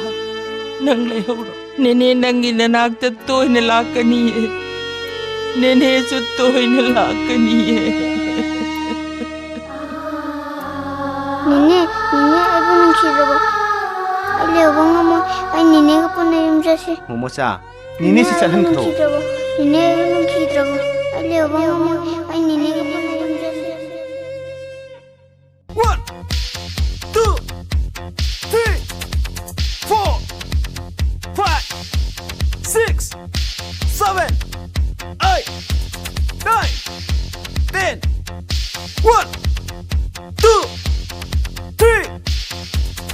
ꯅꯪ ꯂꯩꯍꯧꯔꯣ ꯅꯦꯅꯦ ꯅꯪꯒꯤ ꯅꯅꯥꯛꯇ ꯇꯣꯏꯅ ꯂꯥꯛꯀꯅꯤꯌꯦ ꯅꯦꯅꯦꯁꯨ ꯇꯣꯏꯅ ꯂꯥꯛꯀꯅꯤꯌꯦ ꯅꯦꯅꯦ ꯑꯩꯕꯨ ꯅꯨꯡꯁꯤꯗ꯭ꯔꯕꯣ ꯑꯩ ꯂꯩꯍꯧꯕ ꯉꯝꯃꯣꯏ ꯑꯩ ꯅꯦꯅꯦꯒ ꯄꯨꯟꯅ ꯌꯨꯝ ꯆꯠꯁꯤ ꯃꯣꯃꯣꯆꯥ ꯅꯦꯅꯦꯁꯤ ꯆꯠꯍꯟꯈ꯭ꯔꯣ ꯅꯦꯅꯦ ꯑꯩꯕꯨ ꯅꯨꯡꯁꯤꯗ꯭ꯔꯕꯣ ꯑꯩ ꯂꯩꯍꯧꯕ ꯉꯝꯃꯣꯏ ꯑꯩ ꯅꯦꯅꯦꯒ ꯄꯨꯟꯅ ꯌꯨꯝ ꯆꯠꯁꯤ 1 2 3 4 5 6 7 8 9 10 1 2 3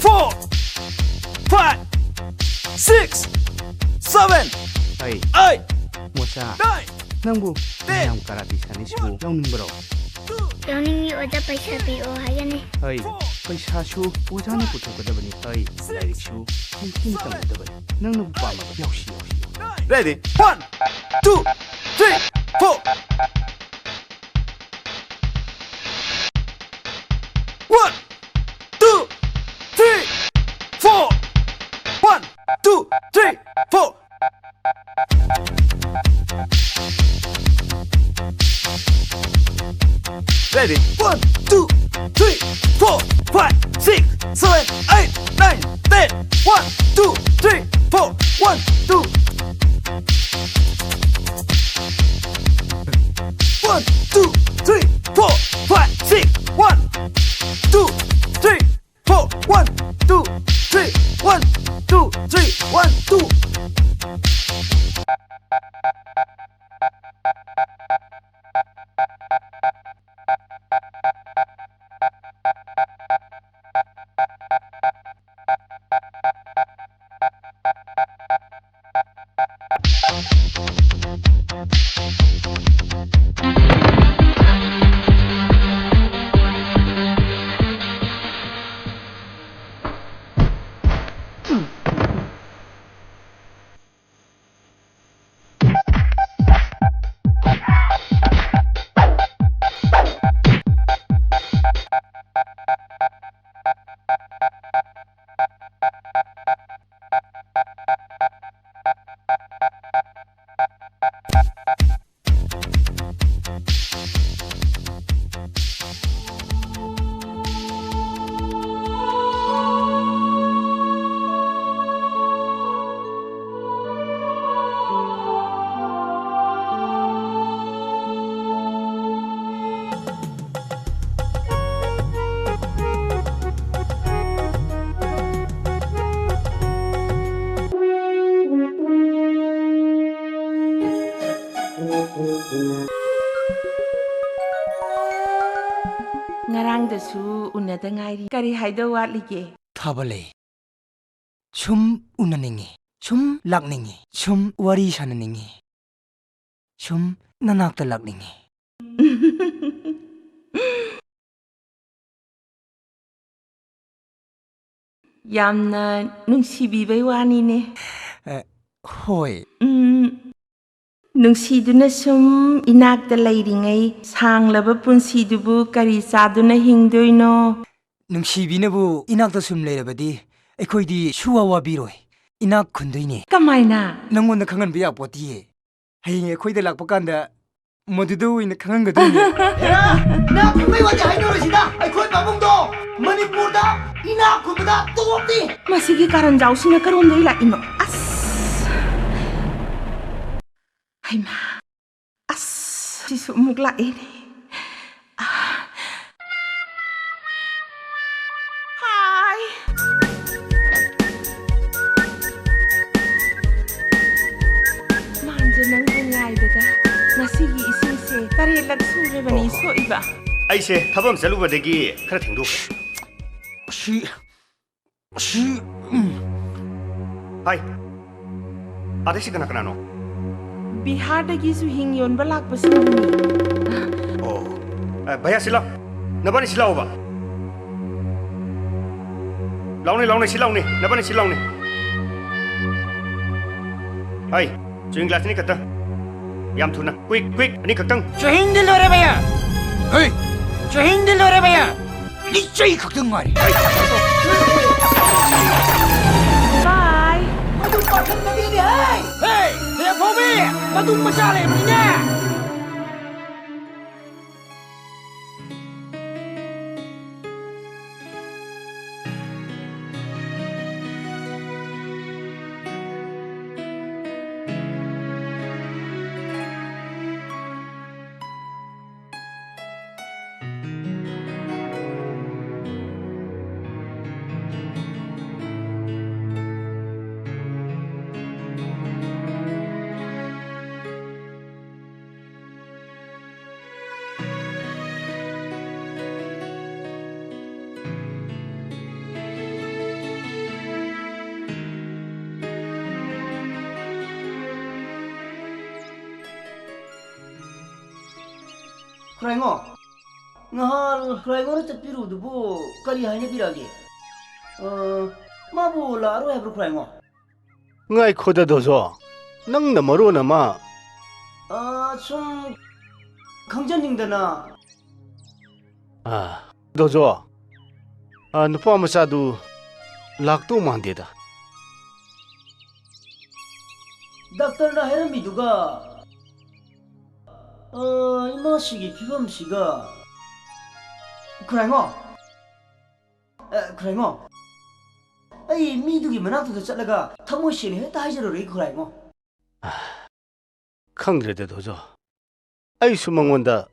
4 5 6 7 8 모자 낭부 양 까라비 사니시고 영능버로 영능이 어제 पैसा 비오 하겠네 어이 पैसाशु 오자는 부탁하다보니 어이 라이릭슈 통tin 땅다보니 낭는 빠마 역시 레디 1 2 3 4 1 2 3 4 1 2 3 4 Ready? 1, 2, 3, 4, 5, 6, 7, 8, 9, 10. 1, 2, 3, 4, 1, 2. 1, 2, 3, 4, 5, 6. 1, 2, 3, 4, 1, 2, 3. Ngarangdasu unada ngairi kari haida watlige. Thabale. Sum unaningi. Sum lakningi. Sum wari sananingi. Sum nanakta lakningi. Yamna nungsibibai wanine. Hoi. Nungsiduna sum inakta lairingai sanglaba punsidubu kari saduna hingdoino. Nungshibinabu inakta sum leirabadi aikoidi suwa wabiroi. Inak khundoine. Kamaina? Nangonda khanganba yakpoti. Hayeng aikoida lakpa kanda madudu ina khangangadoine. Na khunbai wadi haidorosida aikoi babungdo Manipurda inak khunbada tokti. Masigi karanjausina karondai laino. As. Haima. As. Sisu mukla ini. Hai. Manja nang bungai beda. Nasigi isingse tarelak surebani soiba. ꯑꯩꯁꯦ ꯊꯕꯛ ꯑꯃ ꯆꯠꯂꯨꯕꯗꯒꯤ ꯈꯔ ꯊꯦꯡꯗꯣꯛꯈ꯭ꯔꯦ. ꯍꯥꯏ. ꯑꯗꯩꯁꯤ ꯀꯅꯥ ꯀꯅꯥꯅꯣ? Bihardagi hing yonba lakpasingduni. ꯑꯣ. ꯚꯩꯌꯥ ꯁꯤ ꯂꯥꯎ. ꯅꯕꯥꯅꯤ ꯁꯤ ꯂꯥꯎꯕ. ꯂꯥꯎꯅꯦ ꯂꯥꯎꯅꯦ ꯁꯤ ꯂꯥꯎꯅꯦ. ꯅꯕꯥꯅꯤ ꯁꯤ ꯂꯥꯎꯅꯦ. ꯍꯥꯏ. ꯆꯨꯏꯡ ꯒ꯭ꯂꯥꯁ ꯑꯅꯤ ꯈꯛꯇꯪ. ꯌꯥꯝ ꯊꯨꯅ. ꯀ꯭ꯋꯤꯛ ꯑꯅꯤ ꯈꯛꯇꯪ. Chahingdi lore baya. Hey. Chahingdi lore baya. Ni chay khaktung ngari. Bye. Madu pathang na di hai. Hey, he phobe. Madu machale mine. Kuraingo. Ngahal kuraingo na tapiru dubu kari haina biragi. Mabu la aro hebru kuraingo. Ngai khoda dozo. Nang na maro na ma. Sum khangjaningdana. 도저 누파 마차도 락도 만데다 닥터나 헤르미두가 이마시기 피범시가 그래ngo 아이 미두기 만나도 ਚੱල가 타모시니 했다 하지로리 그래ngo ꯈꯪꯗ꯭ꯔꯦꯗ 도저 ꯑꯩꯁꯨ ꯃꯉꯣꯟꯗ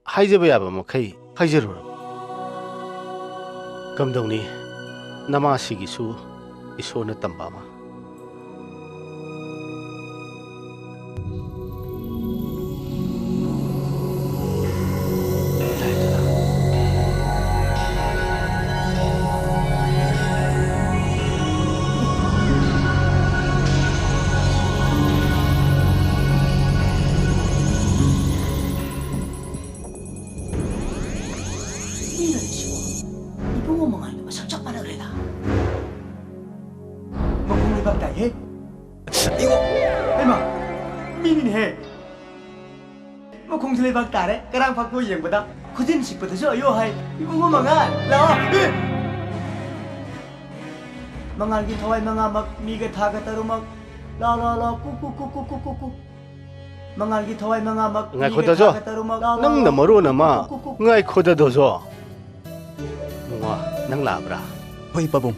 하이제바 야바 ꯃꯈꯩ 하이제로 감독니 나마시기수 이소나 땀바마 이거 얼마 미니네 뭐 공슬레 박다래 그랑 받고 이행보다 고진 식부터 저요 하이 이거 뭐 망할 라 망할기 더와이 망아 막 미게 타가 따로 막 라라라 꾸꾸꾸꾸꾸꾸꾸 망할기 더와이 망아 막 ngai khoda jo nang na maro na ma ngai khoda do jo mwa nang labra hoi pabum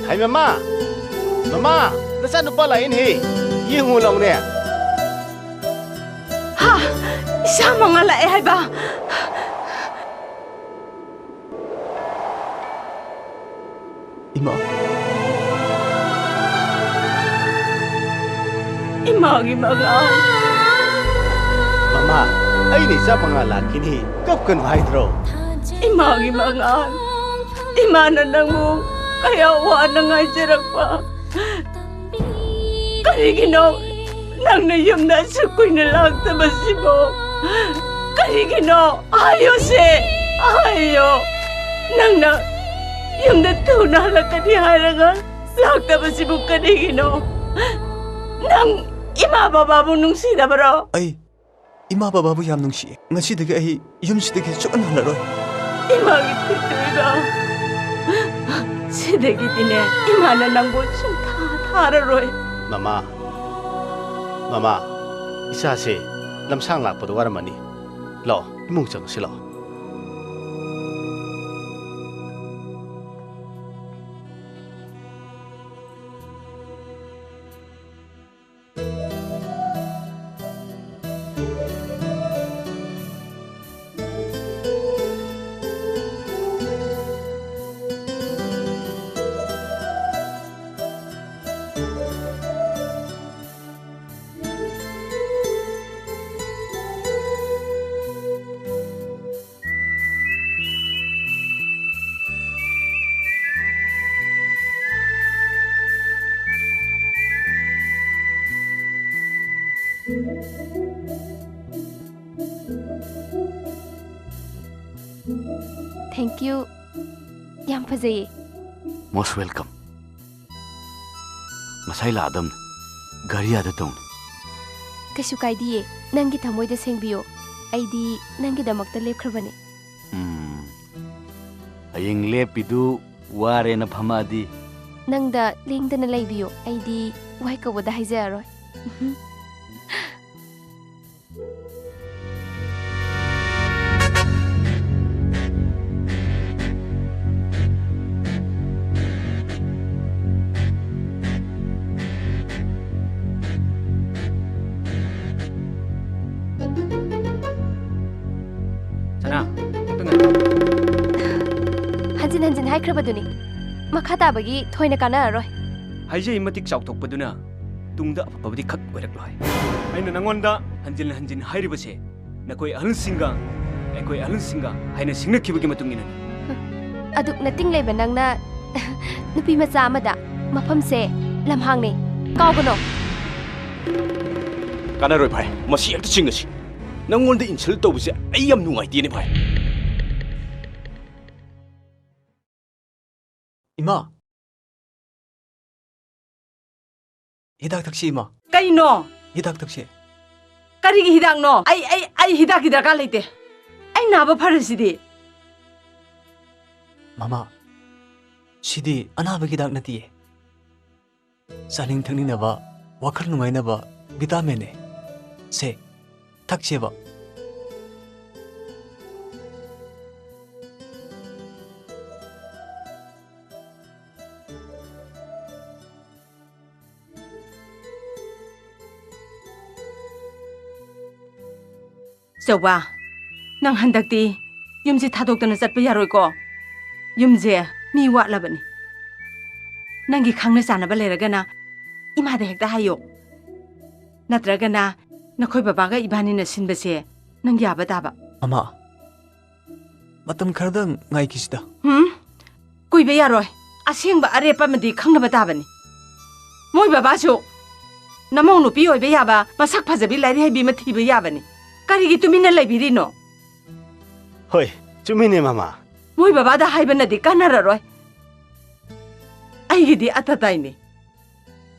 hai mama mama nasa nupa lain he yengu long ne Ha! Siya mga lae hay ba? ima Imagi mga Mama, ay ni sa pangalan kini. Kapkan hydro. Imagi mangan. Imana nang mo. Kaya wa na nga jarak pa. Kaligino. Nang nayam na sukoy na lang tabasi mo. Kaligino. Ayo si. Ayo. Nang na. Yung natunala ka ni Harangan. Lang tabasi mo kaligino. Nang imababa mo nung sida bro. Ay, imabababu yam nungsi. Ngasidagi ay yumsidagi sukan halaroy. Imagi tituiga. Sidagi tine. Imana nang mo sung tararoy. Mama. Mama, isa si lamsang lakpado waramani. Lo, imong chang silo. Thank you. Yam fazay. Most welcome. Masai la adam gari ada tong. Kasu kaidiye. Nangi thamoy da sengbiyo. Aidi nangi damakta lepkhrabani. Ayeng lepidu ware na phamadi. Nangda lengdana laibiyo. Aidi wai kawada haizaroy. Hanjin haikrabaduni. Makata bagi thoina kana aroy. Haijay matik chawthokpaduna tungda afabadi khak oirakloi. Aina nangonda hanjin hairibase nakoi ahlsinga haina singnakibagi matungina. Aduk nating leba nangna nupi macha amada mafamse lamhangni. Kawgano. Kanaroi bhai, masi ekta chingasi. Nangonda insult tawbase ai yam nungaitene bhai. Ima. Hidak taksi ima. Kaino? Hidak taksi. Karigi hidak no. Ay hidak ka leite. Ay naba farasidi. Mama. Sidi anaba hidak natiye. Saning thangni naba wakhal nungai naba vitamin ne. Se taksi ba. Chauba, nang handakti yumji thadokdana chatpa yaroi ko. Yumje mi watlabani. Nangi khangna chanaba leragana imada hekta hayo. Natragana nakhoi babaga ibani na sinbase nang yaba daba. Mama. Matam khardang ngai kisida. Kuibe yaroi. Asengba arepa madi khangnaba dabani. Moi baba chu namong nupi oibe yaba masak phajabi lairi hai bima thiba yabani. Karigi tumina laibirino. Hoi, chumine mama. Moi baba da haibanadi kanararoi. Aigidi atataini.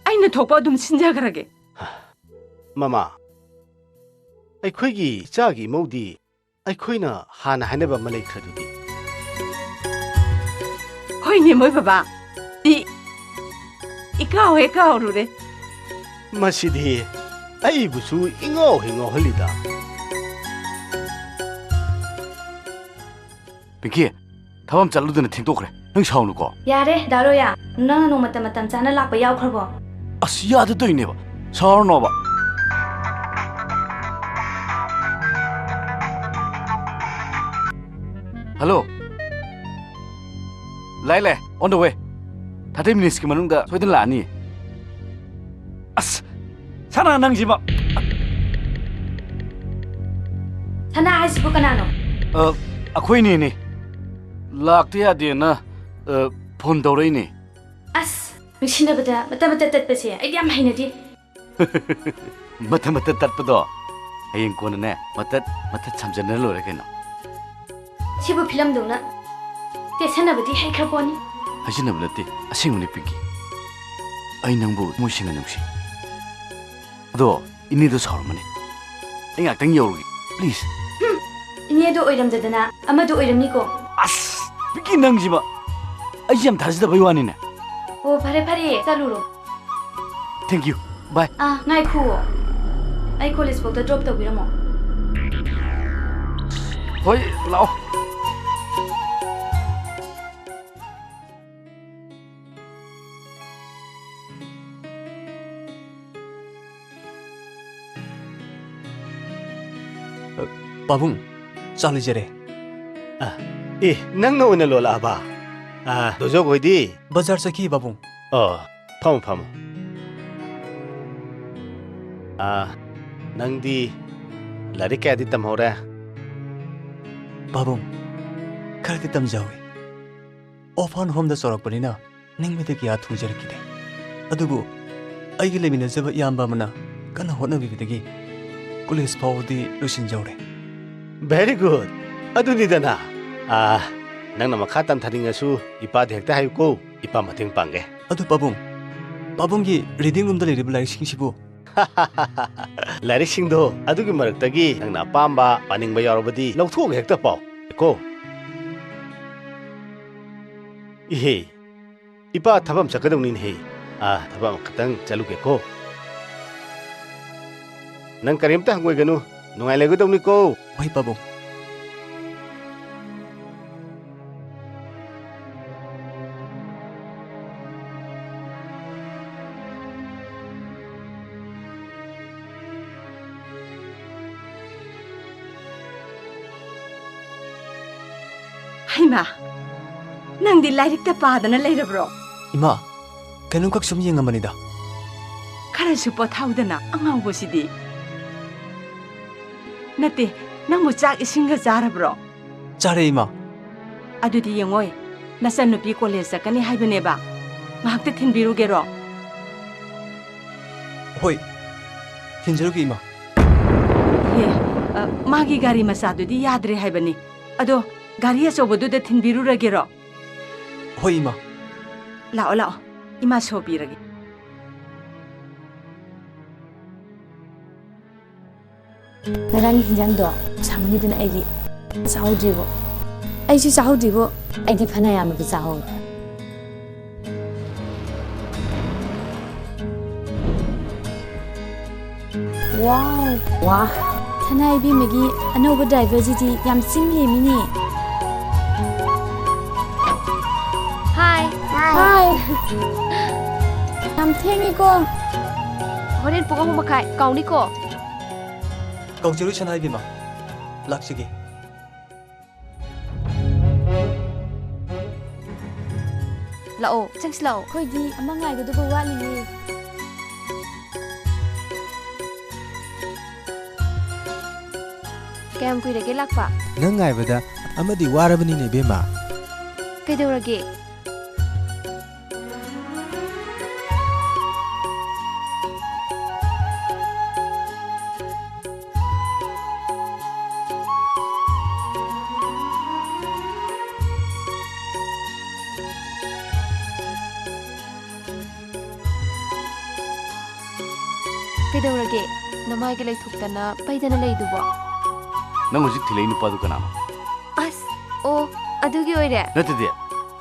Aina thokpa dum sinjagrage. Mama. Aikhoigi chagi modi aikhoina hana haneba malai khadudi. Hoine moi baba. Ikaw rure. Masidi ai busu ingo holida. Pinky, thawam chaludana thingtokre. Nang saunu ko. Yare, daroya. Nang no matam chana lakpa yaukhrabo. Asiya da toineba. Sarno ba. Hello. Lai, on the way. 30 minutes ki manungda soidan lani. As. Sana nang jiba. ꯁꯅꯥ ꯍꯥꯏꯁꯤꯕꯨ ꯀꯅꯥꯅꯣ? ꯑꯩꯈꯣꯏꯅꯤꯅꯦ ꯂꯥꯛꯇ ꯌꯥꯗꯦꯅ ꯐꯣꯟ ꯇꯧꯔꯛꯏꯅꯦ ꯑꯁ ꯅꯨꯡꯁꯤꯅꯕꯗ ꯃꯇꯠ ꯇꯠꯄꯁꯦ ꯑꯩꯗꯤ ꯌꯥꯝ ꯍꯩꯅꯗꯦ. ꯃꯇꯠ ꯇꯠꯄꯗꯣ ꯍꯌꯦꯡ ꯀꯣꯟꯅꯅꯦ ꯃꯇꯠ ꯁꯝꯖꯟꯅ ꯂꯣꯏꯔꯦ ꯀꯩꯅꯣ. ꯁꯤꯕꯨ ꯐꯤꯂꯝꯗꯧꯅ ꯇꯦꯁꯟꯅꯕꯗꯤ ꯍꯩꯈ꯭ꯔꯄꯣꯠꯅꯤ. ꯍꯥꯏꯖꯤꯟꯅꯕ ꯅꯠꯇꯦ ꯑꯁꯦꯡꯕꯅꯤ ꯄꯤꯡꯀꯤ. ꯑꯩ ꯅꯪꯕꯨ ꯊꯃꯣꯏ ꯁꯦꯡꯅ ꯅꯨꯡꯁꯤ. ꯑꯗꯣ ꯏꯅꯦꯗꯣ ꯁꯥꯎꯔꯝꯃꯅꯤ. ꯑꯩ ꯉꯥꯛꯇꯪ ꯌꯧꯔꯨꯒꯦ ꯄ꯭ꯂꯤꯖ. 이니에도 오이람되드나 아마도 오이람니고. 아스 삐끼 낭지마. 아이씨 참 다시다 봐요 아니네. 오 파리 짤루로. 땡큐 바이. 아 나이 쿠어. 아이 콜리스 복다 드롭 taubirammo. 호이 라오. पाबुङ चालिजरे नंगना ओइना लोलाबा दोजो गोइदी बजार सकी बाबुङ फम नंगदी लारी क्यादी तमहोरा बाबुङ खरदी तमजावे ओफान होमदा सोरकपनिना निंगमेदे किया थुजरकिदे अदुबु अइगे लेमिनजब याम्बा मना कना होनबिबदगी police फाउदी लुसिनजौरे. Very good. Adunidana. Nang namakha tamthaningasu ipade hekta hayuko ipa mateng pange. Adu pabunggi reading room da leriba lairik singsibu. Lairik singdo adugi maraktagi nangna apamba paningba yaurabadi lauthuog hekta pau. Ko. Ihe. Ipa thabam chakadongnin he. Thabam khatang chaluge ko. Nang karimta hangoi ganu. Nungai lego dong ni ko. Wai Pabung. Haima. Nang di lairik ta padana leirabro. Ima. Kanung kak sum yengamanida. Kara supo thaudana angaw bosidi. Nate, nang mo chak isinga jarabro. Jare ima. Adudi yengoy, nasa nupi college sakani haibane ba. Mahakte thinbirugero. Hoi. Thinjarugi ima. Ye, magi gari masadudi yadre haibani. Ado gari asoboduda thinbiruragero. Hoi ima. Lao, ima sobiragi. 나랑이 긴장도 사모니든 애기 싸우지고 애기 싸우지고 애기 편해야 하면 싸우. 와우 와 타나이비 메기 아노버 다이버시티 얌 싱리미니. 하이 얌 탱이고 호렌 보고 호마카이 가오니고. Kau sana ibima. Laksigi. Lao, changs lao. Khoi di amang ngai du ba li. Kem kui rage lakpa. Nang ngai bada amadi warabani ne bema. Kaidorage. Kaidorage, namai ke lai thuktana paidana lai dubo. Nang hojik thilei nupa du kanano? As, o, adugi oire. Natide.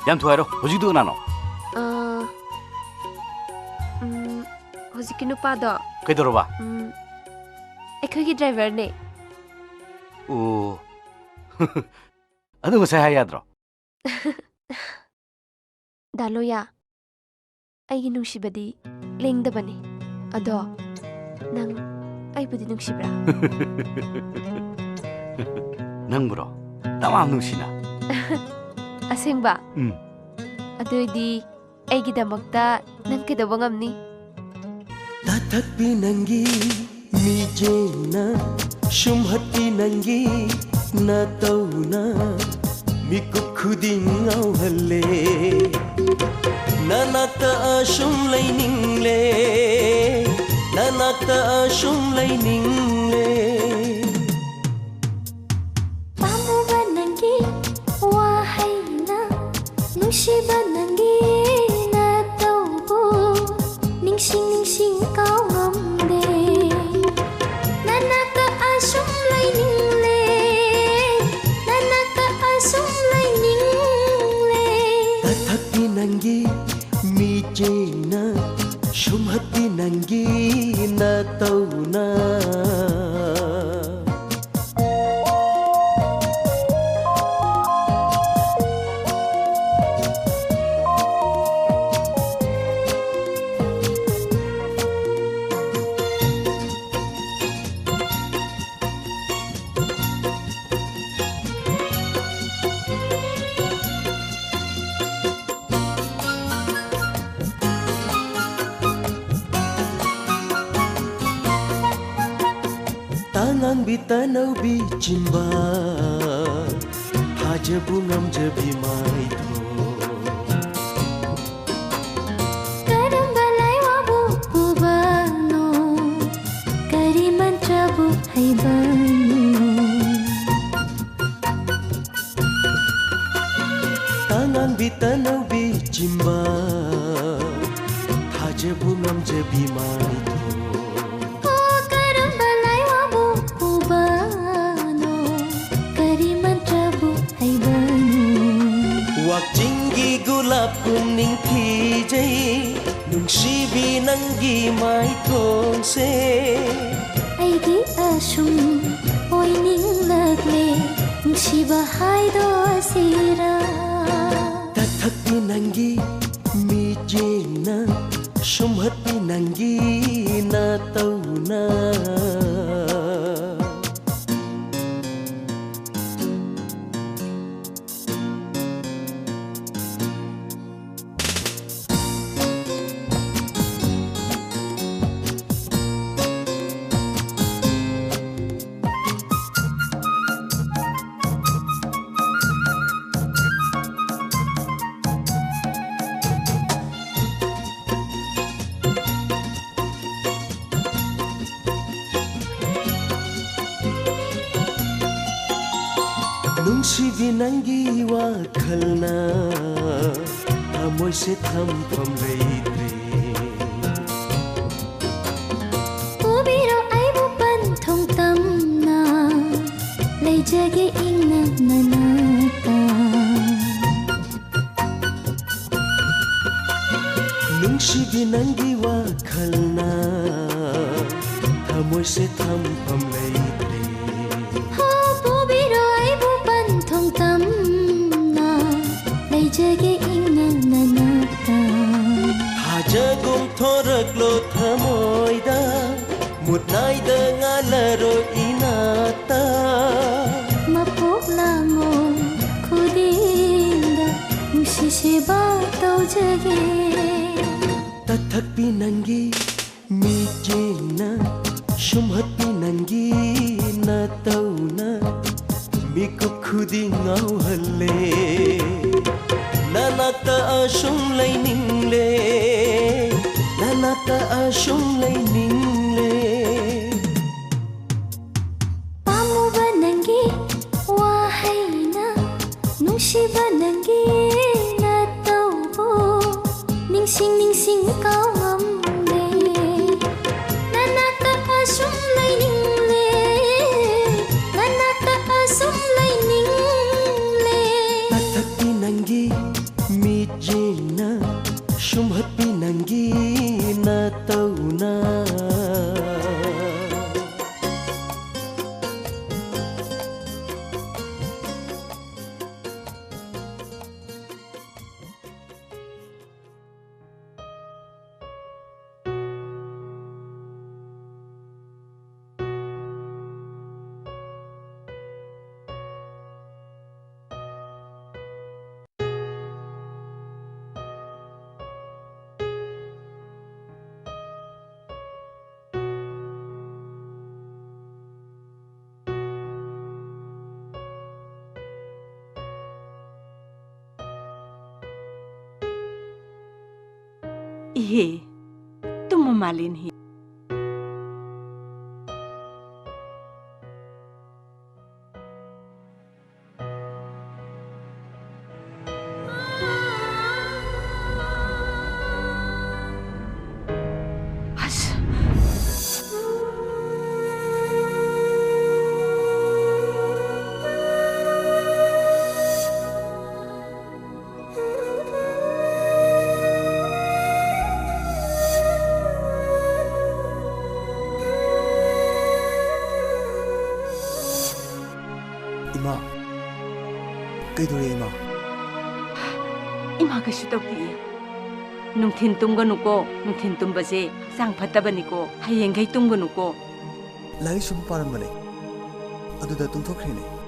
Yam thuairo, hojik du kanano? Hojik nupa do. Kaidoroba? Ekhoi driver ne. Oh. Adu ngasai hayadro. Daloya. Aigi nungsibadi lengdabani. Ado. Nang ay pwede nungsibra. Nang bro, tamam nungsina. Asing ba? Adoy di ay gidamakta nang kidabangam ni. Tatakpi nangi mijena ꯁꯨꯝꯍꯠꯄꯤ ꯅꯪꯒꯤ ꯅꯇꯧꯅ ꯃꯤꯀꯨꯞ ꯈꯨꯗꯤꯡ ꯉꯥꯎꯍꯜꯂꯦ ꯅꯅꯥꯛꯇ ꯑꯁꯨꯝ ꯂꯩꯅꯤꯡꯂꯦ ꯅꯅꯥꯛꯇ ꯑꯁꯨꯝ ꯂꯩꯅꯤꯡꯂꯦ ꯄꯥꯝꯃꯨꯕ ꯅꯪꯒꯤ ꯋꯥꯍꯩꯅ ꯅꯨꯡꯁꯤꯕ ꯅꯪꯒꯤ ꯅꯇꯧꯕꯨ ꯅꯤꯡꯁꯤꯡ ꯅꯤꯡꯁꯤꯡ ꯀꯥꯎ ꯉꯝꯗꯦ ꯅꯅꯥꯛꯇ ꯑꯁꯨꯝ ꯂꯩꯅꯤꯡꯂꯦ ꯅꯅꯥꯛꯇ ꯑꯁꯨꯝ ꯂꯩꯅꯤꯡꯂꯦ ꯇꯊꯛꯄꯤ ꯅꯪꯒꯤ ꯃꯤꯠꯌꯦꯡꯅ ꯁꯨꯝꯍꯠꯄꯤ ꯅꯪꯒꯤ ꯅꯇꯧꯅ ꯇꯥꯉꯥꯡꯕꯤ ꯇꯅꯧꯕꯤ ꯆꯤꯟꯕ ꯊꯥꯖꯕꯨ ꯉꯝꯖꯕꯤ ꯃꯥꯏꯊꯣꯡ ꯀꯔꯝꯕ ꯂꯥꯏꯋꯥꯕꯨ ꯎꯕꯅꯣ ꯀꯔꯤ ꯃꯟꯇ꯭ꯔꯕꯨ ꯍꯩꯕꯅꯣ ꯇꯥꯉꯥꯡꯕꯤ ꯇꯅꯧꯕꯤ ꯆꯤꯟꯕ ꯊꯥꯖꯕꯨ ꯉꯝꯖꯕꯤ ꯃꯥꯏꯊꯣꯡ ꯋꯥꯛꯆꯤꯡꯒꯤ ꯒꯨꯂꯥꯞ ꯀꯨꯝꯅꯤꯡ ꯊꯤꯖꯩ ꯅꯨꯡꯁꯤꯕꯤ ꯅꯪꯒꯤ ꯃꯥꯏꯊꯣꯡꯁꯦ ꯑꯩꯒꯤ ꯑꯁꯨꯝ ꯑꯣꯏꯅꯤꯡꯂꯛꯂꯦ ꯅꯨꯡꯁꯤꯕ ꯍꯥꯏꯗꯣꯛꯑꯁꯤꯔ ꯇꯊꯛꯄꯤ ꯅꯪꯒꯤ ꯃꯤꯠꯌꯦꯡꯅ ꯁꯨꯝꯍꯠꯄꯤ ꯅꯪꯒꯤ ꯅꯇꯧꯅ ꯅꯨꯡꯁꯤꯕꯤ ꯅꯪꯒꯤ ꯋꯥꯈꯜꯅ ꯊꯃꯣꯏꯁꯦ ꯊꯝꯐꯝ ꯂꯩꯇ꯭ꯔꯦ ꯄꯨꯕꯤꯔꯣ ꯑꯩꯕꯨ ꯄꯟꯊꯨꯡ ꯇꯝꯅ ꯂꯩꯖꯒꯦ ꯏꯪꯅ ꯅꯅꯥꯛꯇ ꯅꯨꯡꯁꯤꯕꯤ ꯅꯪꯒꯤ ꯋꯥꯈꯜꯅ ꯊꯃꯣꯏꯁꯦ ꯊꯝꯐꯝ ꯂꯩꯇ꯭ꯔꯦ ꯂꯩꯖꯒꯦ ꯏꯪꯅ ꯅꯅꯥꯛꯇ ꯊꯥꯖꯒꯨꯝ ꯊꯣꯔꯛꯂꯣ ꯊꯃꯣꯏꯗ ꯃꯨꯠꯅꯥꯏꯗ ꯉꯥꯜꯂꯔꯣꯏ ꯏꯅꯥꯛꯇ ꯃꯄꯣꯛ ꯂꯥꯡꯉꯣ ꯈꯨꯗꯤꯡꯗ ꯅꯨꯡꯁꯤ ꯁꯦꯕꯥ ꯇꯧꯖꯒꯦ ꯇꯊꯛꯄꯤ ꯅꯪꯒꯤ ꯃꯤꯠꯌꯦꯡꯅ ꯁꯨꯝꯍꯠꯄꯤ ꯅꯪꯒꯤ ꯅꯇꯧꯅ ꯃꯤꯀꯨꯞ ꯈꯨꯗꯤꯡ ꯉꯥꯎꯍꯜꯂꯦ ꯅꯅꯥꯛꯇ ꯑꯁꯨꯝ ꯂꯩꯅꯤꯡꯂꯦ ꯅꯅꯥꯛꯇ ꯑꯁꯨꯝ ꯂꯩꯅꯤꯡꯂꯦ ꯄꯥꯝꯃꯨꯕ ꯅꯪꯒꯤ ꯋꯥꯍꯩꯅ ꯅꯨꯡꯁꯤꯕ ꯅꯪꯒꯤ ꯅꯇꯧꯕꯨ ꯅꯤꯡꯁꯤꯡ ꯅꯤꯡꯁꯤꯡ ꯀꯥꯎ ꯉꯝꯗꯦ ꯅꯅꯥꯛꯇ ꯑꯁꯨꯝ ꯂꯩꯅꯤꯡꯂꯦ ꯅꯅꯥꯛꯇ ꯑꯁꯨꯝ ꯂꯩꯅꯤꯡꯂꯦ ꯇꯊꯛꯄꯤ ꯅꯪꯒꯤ ꯃꯤꯠꯌꯦꯡꯅ ꯁꯨꯝꯍꯠꯄꯤ ꯅꯪꯒꯤ ꯅꯇꯧꯅ Ihe, tumamalin hi. Ima, kaidore ima. Ima kasu tawdi. Nungthin tumganu ko, nungthin tumbase sang phatabani ko, hayeng gai tumganu ko. Lai sum parambane. Aduda tungthokhrene.